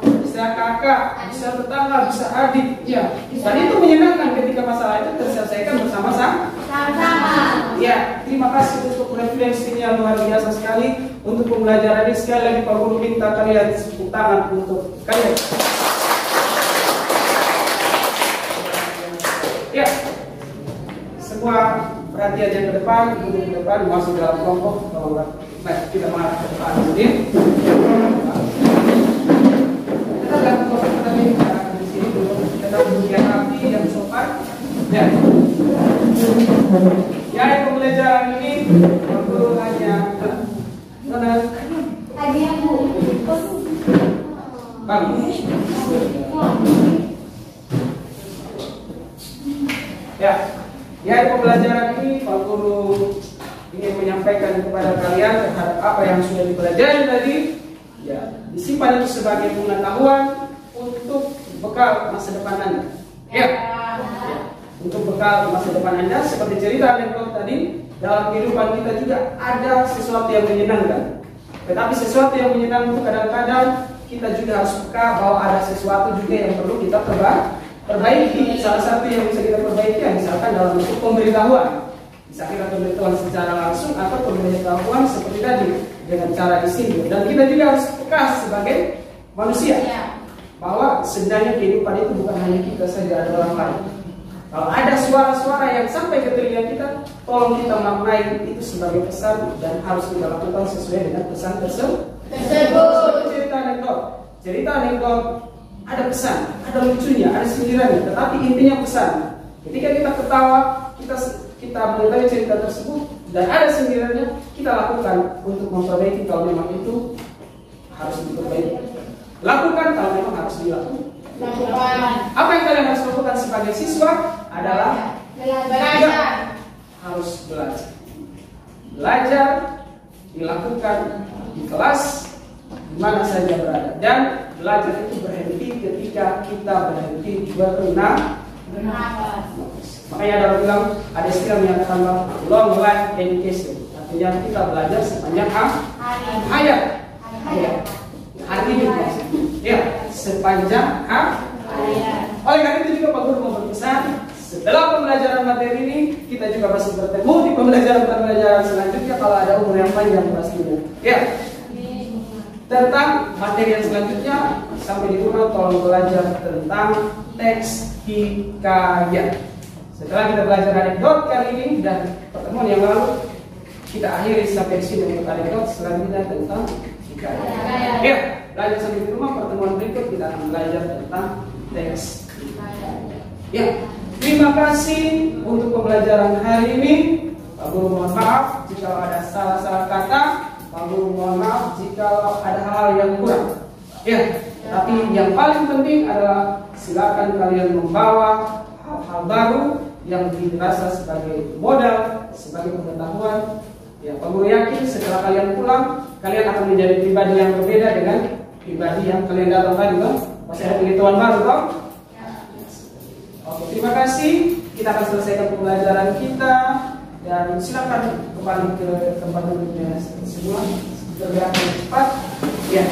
Speaker 1: bisa kakak, bisa tetangga, bisa adik. Ya. Dan itu menyenangkan ketika masalah itu terselesaikan bersama-sama. Ya, terima kasih untuk refleksinya luar biasa sekali. Untuk pembelajaran ini sekali lagi Pak Guru minta kalian tepuk tangan untuk kalian. Ya, semua perhatian yang ke depan, duduk ke depan, masuk dalam kelompok. Kalau kita mengarah ke depan ini. Kita dalam kelompok tadi, di sini dulu. tetap dunia rapi yang sopan. Ya. Ya, pembelajaran ini guru hanya bagus. Ya, pembelajaran ini Pak Guru ingin menyampaikan kepada kalian terhadap apa yang sudah dipelajari tadi. Ya, disimpan itu sebagai pengetahuan untuk bekal masa depan Anda. Ya. Untuk bekal masa depan Anda, seperti cerita anekdot tadi, dalam kehidupan kita juga ada sesuatu yang menyenangkan. Tetapi sesuatu yang menyenangkan kadang-kadang kita juga harus peka bahwa ada sesuatu juga yang perlu kita perbaiki. Salah satu yang bisa kita perbaiki misalkan dalam bentuk pemberitahuan. Misalkan pemberitahuan secara langsung atau pemberitahuan seperti tadi dengan cara disinggung. Dan kita juga harus peka sebagai manusia bahwa sebenarnya kehidupan itu bukan hanya kita saja, ada orang lain. Kalau ada suara-suara yang sampai ke telinga kita, tolong kita maknai itu sebagai pesan dan harus kita lakukan sesuai dengan pesan tersebut. Cerita anekdot ada pesan, ada lucunya, ada sindirannya, tetapi intinya pesan. Ketika kita ketawa, kita mengetahui cerita tersebut dan ada sindirannya, kita lakukan untuk memperbaiki kalau memang itu harus diperbaiki. Lakukan kalau memang harus dilakukan. Apa yang kalian harus lakukan sebagai siswa adalah belajar. Harus belajar. Belajar dilakukan di kelas di mana saja berada, dan belajar itu berhenti ketika kita berhenti bernafas. Makanya ada orang bilang, ada istilah menyatakan long life education, artinya kita belajar sepanjang hayat. Artinya ya, sepanjang hayat. Oleh karena itu juga Pak Guru mau berpesan, setelah pembelajaran materi ini kita juga masih bertemu di pembelajaran selanjutnya kalau ada umur yang panjang pastinya. Ya. Tentang materi yang selanjutnya, sampai di rumah tolong belajar tentang teks hikayat. Setelah kita belajar anekdot kali ini dan pertemuan yang lalu, kita akhiri sampai di sini untuk anekdot, selanjutnya tentang hikayat. Ya, belajar sampai di rumah, pertemuan berikut kita akan belajar tentang teks hikayat. Ya, terima kasih untuk pembelajaran hari ini. Pak Guru mohon maaf jika ada salah-salah kata. Pak Guru mohon maaf jika ada hal yang kurang. Ya, tapi yang paling penting adalah silakan kalian membawa hal-hal baru yang dirasa sebagai modal, sebagai pengetahuan. Ya, Pak Guru yakin setelah kalian pulang, kalian akan menjadi pribadi yang berbeda dengan pribadi yang kalian datang tadi, toh? Masih ada pengetahuan baru, toh? Oke, terima kasih. Kita akan selesaikan pembelajaran kita. Dan silakan kembali ke tempat duduknya semua, bergerak cepat. Ya.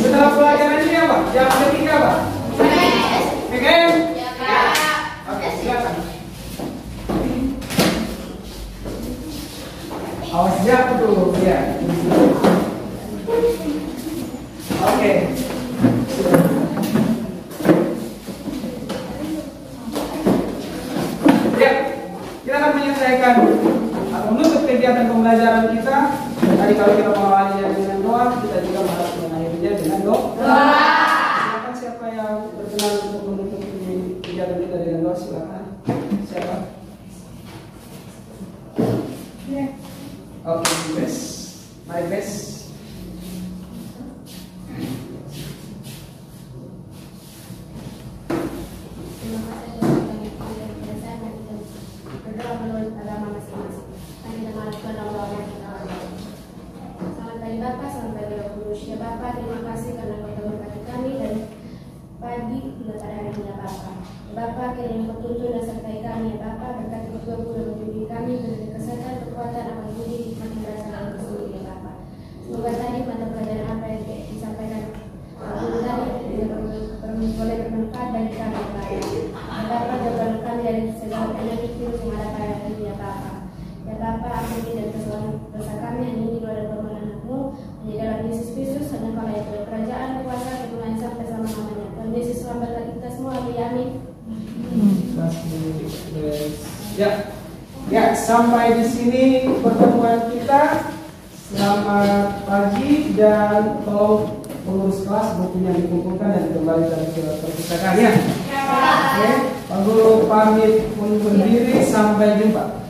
Speaker 1: Setelah pelajaran ini apa? Jam ketiga apa? PKM? Oke, silakan. Awas jatuh dulu, ya. Oke. Ya, kita akan menyelesaikan atau menutup kegiatan pembelajaran kita. Tadi kalau kita mengawalinya dengan doa, kita juga harus mengakhirinya dengan doa. Silakan siapa yang berkenan untuk menutup kegiatan kita dengan doa, silakan. Siapa? Oke, best. My best.
Speaker 5: Berdoa menurut agama masing-masing. Kami mengajukan Allah yang Selamat pagi Bapak, selamat pagi Bapak Manusia Bapak. Terima kasih karena Kau telah memberkati kami dan pagi hingga pada hari ini Bapak. Bapak, kiranya Kau tuntun dan sertai kami ya Bapak. Berkati kedua guru dan membimbing kami dengan kesehatan, kekuatan, amal budi, hikmat dan rasa dalam kesungguhan ya Bapak. Semoga tadi mata pelajaran apa yang disampaikan guru tadi boleh bermanfaat bagi kami ya Bapak. Bapak, jauhkan kami dari segala
Speaker 1: sampai di sini pertemuan kita. Selamat pagi dan tolong pengurus kelas bukunya dikumpulkan dan dikembalikan ke perpustakaan ya. Oke, Pak Guru pamit undur diri, sampai jumpa.